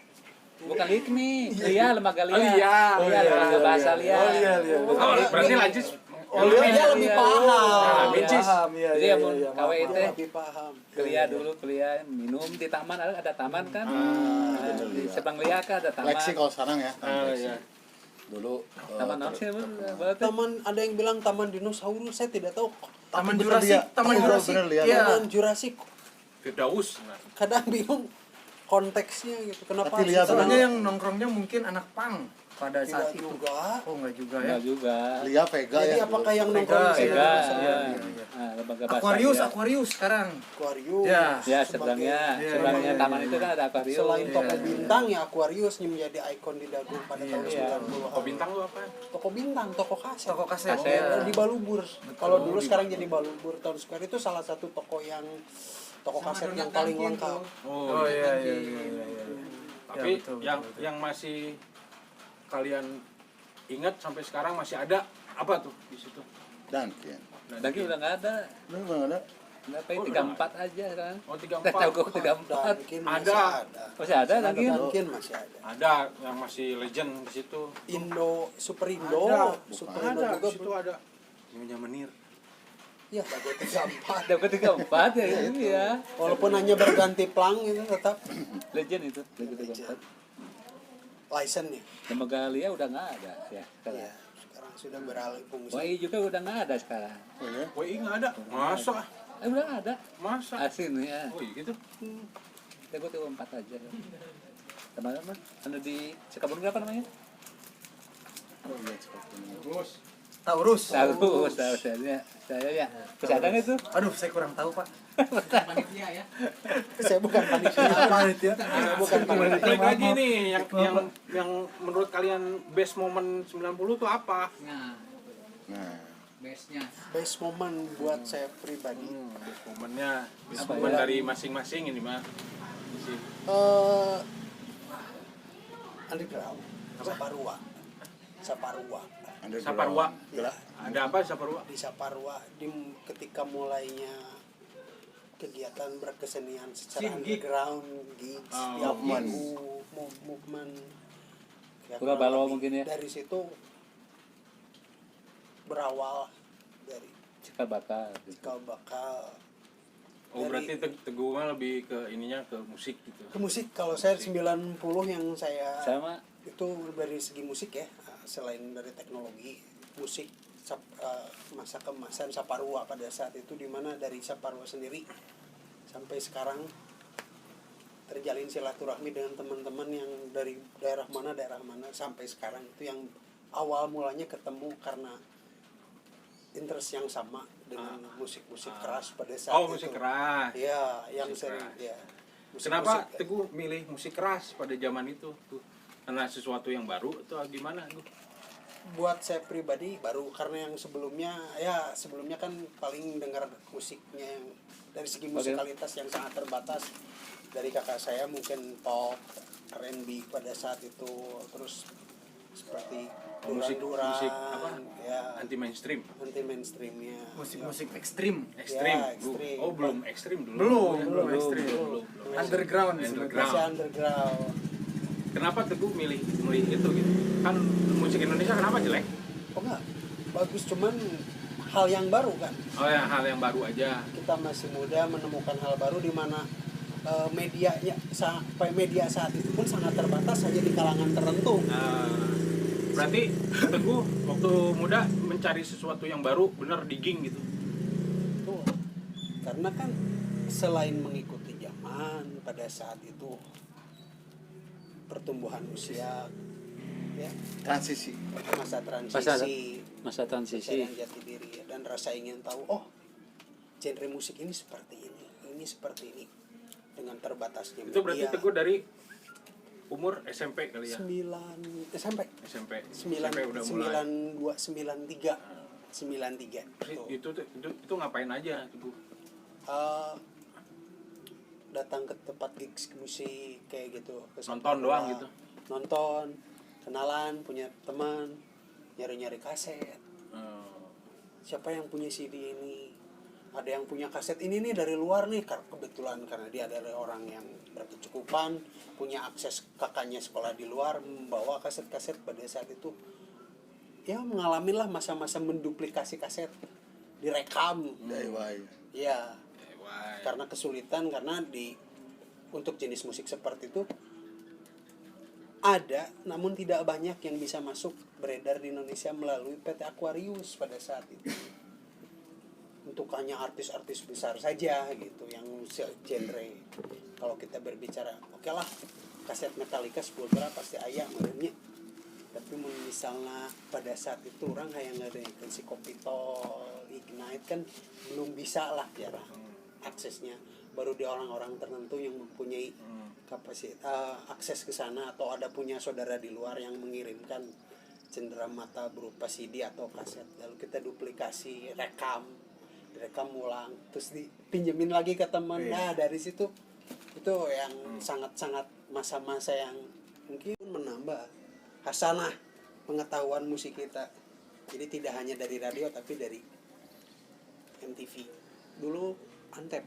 Bukan Likmi. Lia lembaga Lia. Oh, Lia. Lembaga bahasa Lia. Oh, Lia. Oh, berarti lanjut Oh, dia lebih paham. Nah, Mincis. Paham, iya, Jadi iya, amun iya, kawe maaf, itu Dia lebih paham. kuliah dulu kuliah minum di taman ada taman kan. Di Sepang Lia kan ada taman. Leksi kalau sekarang ya. Oh iya. Dulu Taman apa sih? Berarti Taman, ada yang bilang taman dinosaurus, saya tidak tahu. Taman Tapi Jurassic, bener, Taman Iya, Jurassic. bener, lihat. Iya. Taman Jurassic, Firdaus. kadang bingung konteksnya gitu. Kenapa? Tapi lihat, Soalnya yang nongkrongnya mungkin anak pang pada tidak saat itu. juga. Oh, enggak juga ya. enggak juga. Lia Vega Jadi ya. apakah yang Vega, nongkrong di sini Vega, dinosaurus? ya. iya. Lembaga bahasa Aquarius, India. Aquarius sekarang. Aquarius. Ya. Ya, sebagai- seberangnya, Iya, seberangnya iya, taman iya, itu kan ada akuarium. Selain toko Iya. bintang ya Aquarius yang menjadi ikon di Dago pada tahun Iya. 90-an. Kok bintang lu apa? Toko bintang, toko kaset. Toko kaset. Kaset. Iya. Di Balubur. Kalau dulu sekarang jadi Balubur Town Square itu salah satu toko yang toko kaset yang paling lengkap. Oh iya iya iya iya. iya. Tapi Ya, betul, yang betul. yang masih kalian ingat sampai sekarang masih ada apa tuh di situ? Dunkin. Lagi udah nggak ada. Lu nggak ada? Kenapa Oh, 34 aja kan? Oh, Kita 34. tahu 34. Dunkin Ada. masih ada. Masih ada lagi. Dunkin masih ada. Ada yang masih legend di situ. Indo, Super Indo, Ada. Super Indo Ada, juga di situ ada. Nyonya Menir. ya Dago 34. Dapat 34 ya ini ya. Walaupun hanya berganti plang itu tetap Legend itu. Legend 34. license nih. Lembaga Lia udah nggak ada ya sekarang. Ya, sekarang sudah beralih fungsi. WI juga udah nggak ada sekarang. WI nggak ada. Masa? Udah nggak ada. Masa? Asin ya. Oh iya gitu. Dago 34 aja. Teman-teman, anda di Sekabun berapa namanya? Oh iya, seperti ini. Terus Taurus. Tahu saya ya. Masih ada nggak itu? Aduh, saya kurang tahu, Pak. Saya bukan panitia. Panitia. Saya bukan panitia. balik lagi nih yang menurut kalian best moment 90 tuh apa? Nah, Best moment buat saya pribadi. Best momennya, best Apa moment ya? dari masing-masing ini mah. Si- Underground. Saparua. Saparua. underground. Saparua. Ya, Ada apa Saparua? di Saparua ketika mulainya kegiatan berkesenian secara underground, gigs, Oh, tiap movement. minggu, movement. Ya, Pura kurang Balo lebih mungkin ya? Dari situ berawal dari Cikal bakal. cikal bakal Oh berarti Teguh mah lebih ke ininya ke musik gitu. ke musik. Kalau saya 90 yang saya Sama itu dari segi musik ya, selain dari teknologi musik masa kemasan Saparua pada saat itu, dimana dari Saparua sendiri sampai sekarang terjalin silaturahmi dengan teman-teman yang dari daerah mana sampai sekarang itu yang awal mulanya ketemu karena interest yang sama dengan musik-musik keras pada saat Oh itu. musik keras. Ya, yang Musik sering keras. ya. Kenapa Musik-musik- Teguh milih musik keras pada zaman itu tuh? Karena sesuatu yang baru atau gimana Teguh? Buat saya pribadi baru, karena yang sebelumnya kan paling dengar musiknya yang dari segi musikalitas yang sangat terbatas dari kakak saya, mungkin pop, R&B pada saat itu, terus seperti Musik apa? ya Anti mainstream. anti mainstreamnya Musik-musik ekstrim. Ekstrim. Ya, ekstrim. Oh belum ekstrim dulu. Belum ekstrim. Belum. Underground. Underground. masih underground. Kenapa Teguh milih itu gitu? Kan musik Indonesia kenapa jelek? Oh enggak, bagus, cuman hal yang baru kan. Oh ya hal yang baru aja. Kita masih muda menemukan hal baru di mana medianya sampai media saat itu pun sangat terbatas hanya di kalangan tertentu. Berarti Teguh waktu muda mencari sesuatu yang baru, bener digging gitu. Tuh. Karena kan selain mengikuti zaman pada saat itu, pertumbuhan usia ya, Transisi. masa transisi, masa transisi. pencarian jati diri dan rasa ingin tahu, oh genre musik ini seperti ini seperti ini, dengan terbatasnya Itu berarti media. Teguh dari umur SMP kali ya? 9 SMP SMP 9 SMP udah mulai. 92 93 Itu ngapain aja Teguh? datang ke tempat gigs musik kayak gitu, ke Nonton Saparua, doang gitu? nonton, kenalan, punya teman, nyari-nyari kaset, siapa yang punya CD ini, ada yang punya kaset ini nih dari luar nih, kebetulan karena dia adalah orang yang berkecukupan, punya akses, kakaknya sekolah di luar, membawa kaset-kaset pada saat itu ya mengalami lah masa-masa menduplikasi kaset, direkam. DIY. Ya, Wah, karena kesulitan, karena untuk jenis musik seperti itu ada, namun tidak banyak yang bisa masuk beredar di Indonesia melalui PT Aquarius pada saat itu. Untuk hanya artis-artis besar saja gitu yang genre. Kalau kita berbicara, oke lah, kaset Metallica 10 gram pasti aya maksudnya. Tapi misalnya pada saat itu orang kayak ngadain si Kopitol, Ignite kan belum bisa lah ya aksesnya. Baru di orang-orang tertentu yang mempunyai kapasitas akses ke sana, atau ada punya saudara di luar yang mengirimkan cenderamata berupa CD atau kaset, lalu kita duplikasi, direkam ulang, terus dipinjemin lagi ke teman. Nah dari situ itu yang sangat-sangat masa-masa yang mungkin menambah hasanah pengetahuan musik kita. Jadi tidak hanya dari radio tapi dari MTV dulu. Antv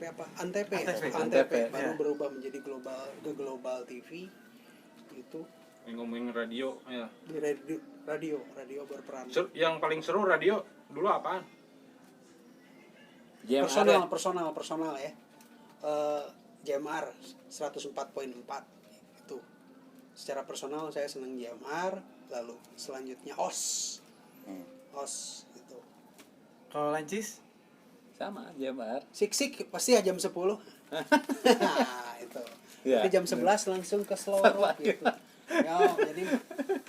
baru berubah menjadi global TV itu. ngomongin radio ya. Di radio berperan. Yang paling seru radio dulu apaan? JMR personal ya. JMR 104.4 itu. Secara personal saya senang JMR, lalu selanjutnya OS itu. Kalau Lancis? sama JMR. Sik pasti ya jam 10. Nah, itu. Ya. Tapi jam 11 langsung ke slow rock gitu. Ya, jadi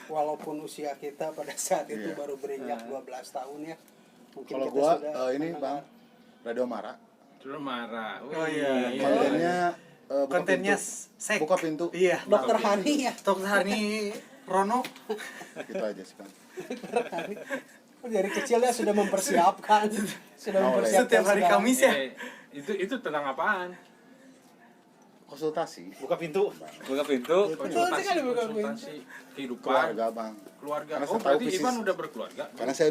walaupun usia kita pada saat itu baru berinjak 12 tahun ya. Mungkin Kalau kita gua sudah ini mendengar. Bang, Radio Mara. Dulu marah. Oh, iya. Kontennya Kontennya sek. buka pintu. Iya. Dokter Hani ya. Dokter Hani Rono. Gitu aja sih Bang. Dari kecil ya sudah mempersiapkan. Setiap hari segala- Kamis ya. Itu tentang apaan? Konsultasi Buka pintu. Buka pintu. Betul sekali, bukan konsultasi kehidupan keluarga Bang. keluarga. Karena Oh, saya tahu berarti persis. Ivan udah berkeluarga. Karena saya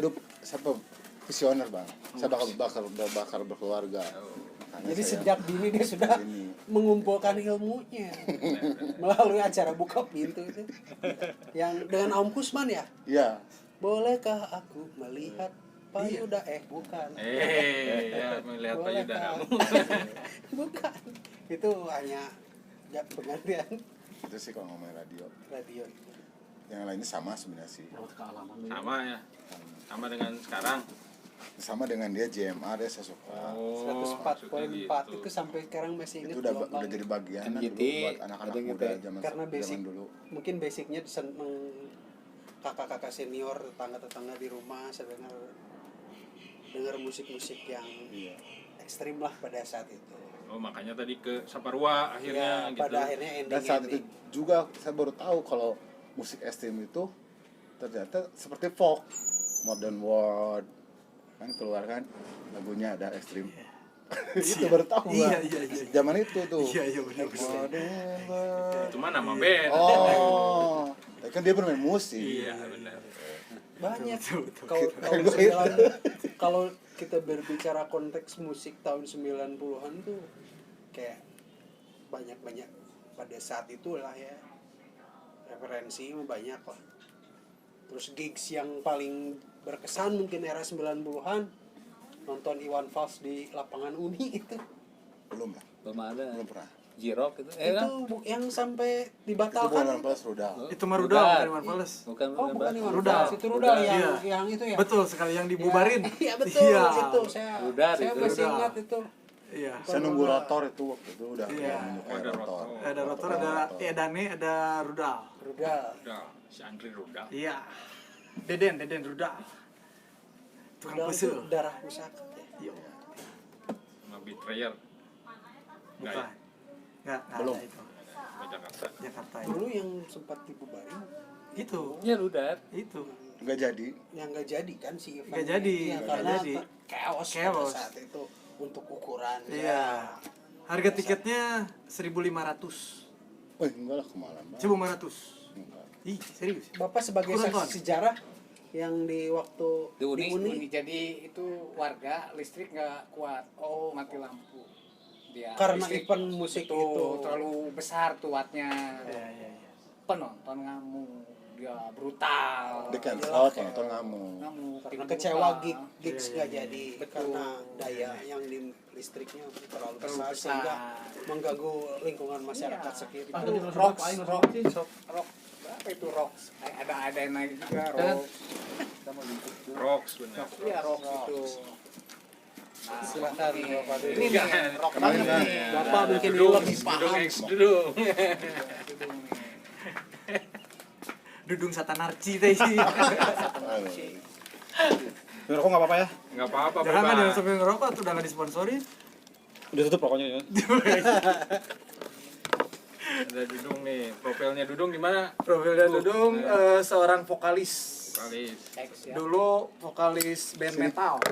visioner Bang. Saya bakal berkeluarga. Makanya Jadi saya sejak dini dia sudah ini. mengumpulkan ilmunya melalui acara buka pintu itu. Yang dengan Om Kusman ya. Iya. Bolehkah aku melihat payudara? Bukan. Ya, melihat Bolehkah? payudaramu. Bukan. Itu hanya penggantian Itu sih kalau ngomongin radio. radio. Yang lainnya sama sebenarnya sih. Sama ya. Sama dengan sekarang. Sama dengan dia JMR ya saya suka. Oh, 104.4 maksudnya gitu. itu sampai sekarang masih ingat Itu udah gelombang. jadi bagian MGT, dulu buat anak-anak ada muda gitu. zaman Karena basic zaman dulu. mungkin basicnya seneng kakak-kakak senior, tetangga-tetangga di rumah saya dengar musik-musik yang Iya. ekstrim ekstrim lah pada saat itu. Oh, makanya tadi ke Saparua akhirnya Ya, gitu. pada akhirnya Dan saat itu ending. juga saya baru tahu kalau musik ekstrim itu ternyata seperti folk, Modern World kan keluar kan lagunya ada ekstrim. Itu baru tahu gua. Iya. Zaman itu tuh. Iya benar. Modern World. Cuma nama band. Oh, kan dia bermain musik. Iya, benar. Banyak. Betul. Kalau tahun 9 kalau kita berbicara konteks musik tahun 90-an tuh kayak banyak pada saat itulah ya. Referensi banyak lah. Terus gigs yang paling berkesan mungkin era 90-an nonton Iwan Fals di lapangan Uni itu. Belum lah, Belum ada. belum pernah. Jirok itu. Itu yang sampai Itu dibatalkan. bukan Plus Rudal. Itu mah Rudal, bukan Iwan Fals. Bukan. Oh, bukan Iwan Rudal. Fals, itu Rudal Rudal, yang iya. itu ya. Betul sekali yang dibubarin. Iya betul Iya. itu saya Rudal saya itu. masih Rudal. ingat itu. Iya. Saya nunggu rotor itu waktu itu udah Iya. menyukai Ada rotor. rotor. Ada rotor, ada Edane, ada Rudal. Rudal. Udah, si Andri Rudal. Iya. Deden Rudal. Tukang Rudal itu pesul. darah pusaka. Iya. Sama Betrayer. Enggak ya? Bukan. Enggak Belum. ada itu. Ke Jakarta. Jakarta itu. Dulu yang sempat dibubarin Itu. Ya udah. Itu. Enggak jadi. yang nggak jadi kan si Ivan. Nggak jadi, Iya, nggak karena jadi. chaos pada Chaos. saat itu untuk ukuran. Iya. Harga tiketnya 1.500. Wih, enggak lah kemalan Bang. 1.500. Enggak. Ih, serius. Bapak sebagai Kurang, saksi Ton. sejarah yang di waktu Di Uni. Jadi itu warga listrik nggak kuat, mati lampu dia. Karena Listrik event musik itu. terlalu besar tuh wattnya, Iya. penonton ngamuk di dia brutal. Di cancel, penonton ngamuk. Ngamuk karena Kecewa brutal. gigs nggak jadi karena daya yang di listriknya terlalu besar sehingga mengganggu lingkungan masyarakat sekitar. Itu rock apa itu rock? Ada yang naik juga rock. Rocks benar. Iya rock itu. Nah, Silakan Bapak Dudung. ini nih rock Kenalin, banget Bang. nih. Bapak mungkin Dudung, lebih Dudung paham. X Dudung. Dudung Satanarci teh sih. Ngerokok nggak apa-apa ya? Nggak apa-apa, Jangan bebas. jangan sampai ngerokok tuh udah nggak disponsori. Udah tutup rokoknya ya. Ada Dudung nih. Profilnya Dudung gimana? Profilnya Dudung seorang vokalis. Kalis Dulu vokalis band metal.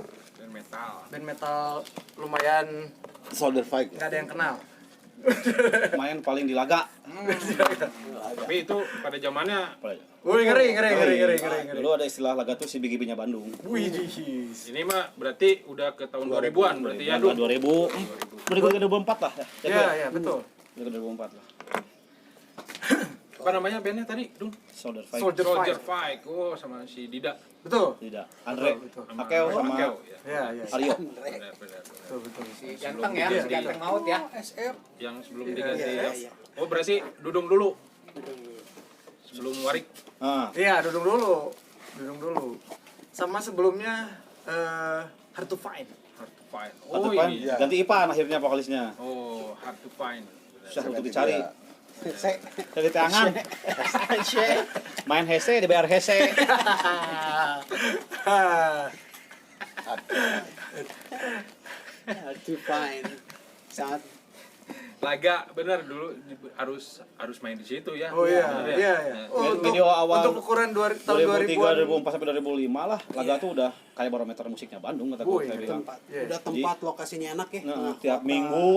dan metal. Band metal lumayan Soldier fight. nggak ada yang kenal. Main paling di laga. Tapi itu pada zamannya Wih ngeri. Dulu ada istilah laga tuh si BGB-nya Bandung. Wih, ini mah berarti udah ke tahun 2000-an berarti ya, Dung. 2000. Udah ke 2004 lah ya. iya betul. Udah ke 2004 lah. Apa namanya bandnya tadi, Dung? Soldier Fight. Soldier Soldier Fight. Fight. Oh, sama si Dida. Betul. Tidak. Andre, Betul. Akeo sama Akeo, ya. Iya. Aryo. Benar. Betul. Si ganteng ya, Iya, si ganteng maut ya. SF. Yang sebelum diganti Iya, ya. iya. Oh, berarti Dudung dulu. Sebelum Warik. Ah, Iya, dudung dulu. Sama sebelumnya Hard to Find. Hard to Find. Hard to Oh, Find. ini. iya. Ganti Ipan akhirnya vokalisnya. Oh, Hard to Find. Susah untuk dicari. Saya Dari tangan. Main hese dibayar hese. hard to find. Sangat Laga benar dulu harus main di situ ya. Oh iya. Benar ya? Iya. Nah, Oh, Video awal untuk ukuran tahun 2003, 2000-an. 2004 sampai 2005 lah. Laga tuh udah kayak barometer musiknya Bandung kata gue. Oh, iya, Saya bilang. tempat. Iya. Udah tempat lokasinya enak ya. Nah, Tengah tiap kota. minggu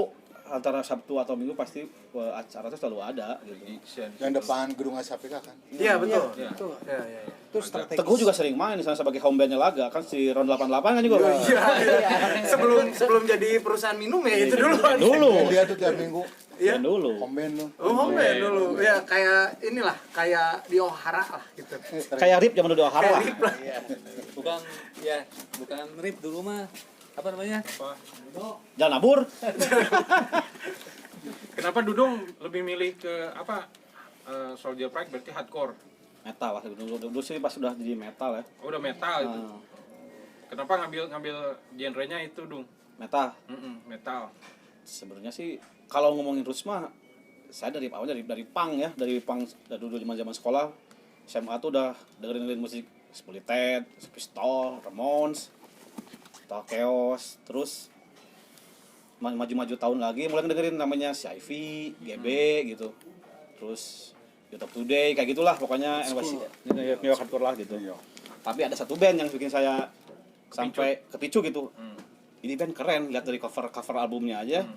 antara Sabtu atau Minggu pasti acara itu selalu ada gitu. Yang depan gedung SAPK kan. Iya, betul. Iya. Betul. Iya. Itu strategis. Teguh juga sering main di sana sebagai home bandnya Laga kan si Ron 88 kan juga. Iya. Sebelum jadi perusahaan minum ya itu dulu. Dulu. Dia tuh tiap minggu Iya. Dan dulu. komen tuh. Oh, home band dulu. Ya kayak inilah, kayak di Ohara lah gitu. Kayak Rip zaman dulu Ohara lah. Bukan ya, bukan rip dulu mah. Apa namanya? Apa? Jalan Nabur. Kenapa Dudung lebih milih ke apa? Soldier Fight berarti hardcore. Metal lah dulu sih pas sudah jadi metal ya. Oh, udah metal itu. Nah, Kenapa ngambil genrenya itu, Dung? metal. Metal. Sebenarnya sih kalau ngomongin roots mah saya dari awal dari punk ya, dari punk dari dulu zaman sekolah. SMA tuh udah dengerin musik Spirited, Pistol, Ramones, Total Chaos, terus maju-maju tahun lagi mulai dengerin namanya si Ivy, GB gitu. Terus YouTube Today kayak gitulah pokoknya New York Hardcore lah gitu. Tapi ada satu band yang bikin saya sampai kepicu gitu. Ini band keren, lihat dari cover albumnya aja.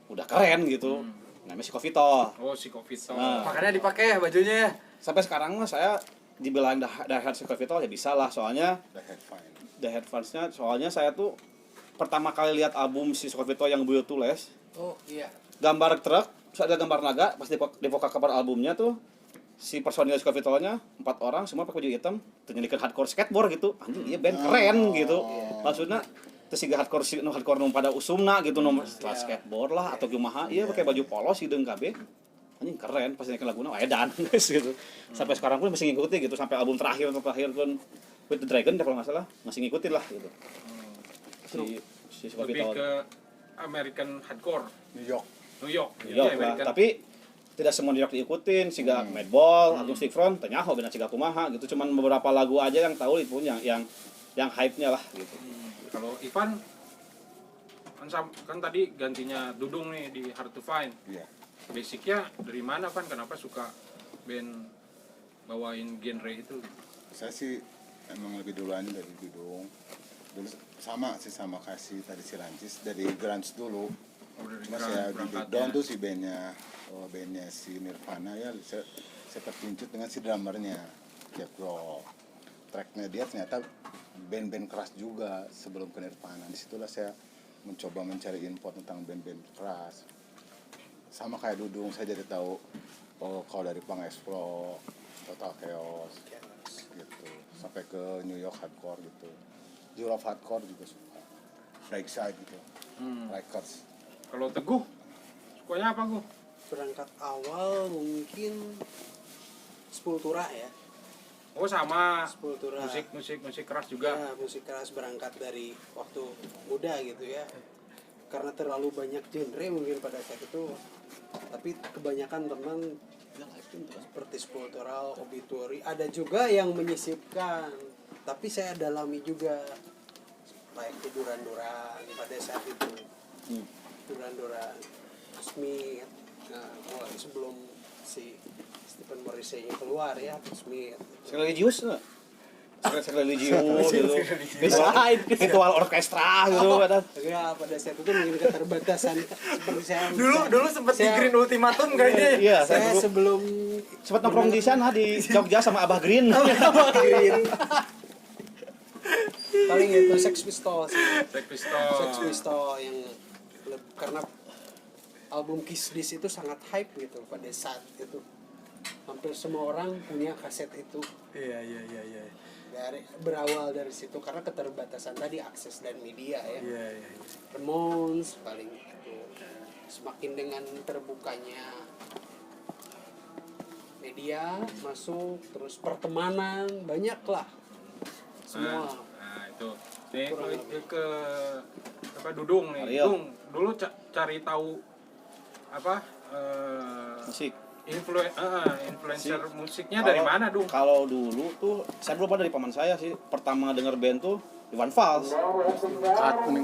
Udah keren gitu. Namanya si Covito. Oh, si Covito. Nah. Makanya dipakai ya bajunya ya. Sampai sekarang mah saya dibilang diehard si Covito ya bisa lah soalnya The headphone. The Headphones-nya soalnya saya tuh pertama kali lihat album si Covito yang Buyo Tules, Oh iya. gambar truk, terus ada gambar naga, pas di vokal cover albumnya tuh si personil Covito-nya 4 orang semua pakai baju hitam, ternyadikan hardcore skateboard gitu. Anjing iya band keren gitu. Maksudnya terus siga hardcore nu pada usumna gitu nomor skateboard lah atau kumaha ieu pakai baju polos hideung kabeh. Anjing keren pas naikin laguna edan guys gitu. Sampai sekarang pun masih ngikutin gitu sampai album terakhir pun With the Dragon kalau nggak salah masih ngikutin lah gitu. Si Lebih Covito. ke American hardcore. New York. New York. Iya lah, American. tapi tidak semua New York diikutin, siga Madball, atau Stick Front, tenyaho benar siga kumaha gitu. Cuman beberapa lagu aja yang tahu itu yang hype-nya lah gitu. Kalau Ivan kan tadi gantinya Dudung nih di Hard to Find. Iya. Basicnya dari mana Van? Kenapa suka band bawain genre itu? Saya sih emang lebih duluan dari Dudung. Dulu sama kasih tadi si Lancis dari grunge dulu. Oh, dari Cuma grunge saya di berangkatnya. breakdown tuh si bandnya si Nirvana ya saya terpincut dengan si drummernya Jeff Grohl. Tracknya dia ternyata band-band keras juga sebelum ke Nirvana. Disitulah saya mencoba mencari info tentang band-band keras. Sama kayak Dudung saya jadi tahu kalau dari Punk Explore Total Chaos gitu, sampai ke New York Hardcore gitu, Europe Hardcore juga suka, Breakside gitu, Records. Kalau Teguh, sukanya apa Guh? Berangkat awal mungkin Sepultura ya. Oh sama, Sepultura. musik keras juga. Ya, musik keras berangkat dari waktu muda gitu ya. Karena terlalu banyak genre mungkin pada saat itu. Tapi kebanyakan teman seperti Sepultura, Obituary, ada juga yang menyisipkan. Tapi saya dalami juga. Baik di Duran-Duran pada saat itu. Duran-Duran, Smith. Nah, mulai sebelum si Stephen Morrissey keluar ya, Smith. Religius nggak? Sekali religius gitu. Ritual orkestra gitu ada. Ya, pada saat itu mungkin keterbatasan seperti saya. Dulu sempat di saya- Green Ultimatum kayaknya. Iya, Saya sebelum sempat nongkrong di sana di Jogja sama Abah Green. Green. Paling itu Sex Pistols. Sex Pistols. Sex Pistols yang karena album Kiss This itu sangat hype gitu pada saat itu. Hampir semua orang punya kaset itu. Iya. Berawal dari situ karena keterbatasan tadi akses dan media ya. Iya. Ramones paling itu. Semakin dengan terbukanya media masuk, terus pertemanan banyak lah semua. Nah itu. Nih ke apa Dudung nih. Ariel. Dung, dulu cari tahu apa Musik. influencer musiknya dari mana Dung? Kalau dulu tuh saya belum ada dari paman saya sih. Pertama denger band tuh Iwan Fals. Saat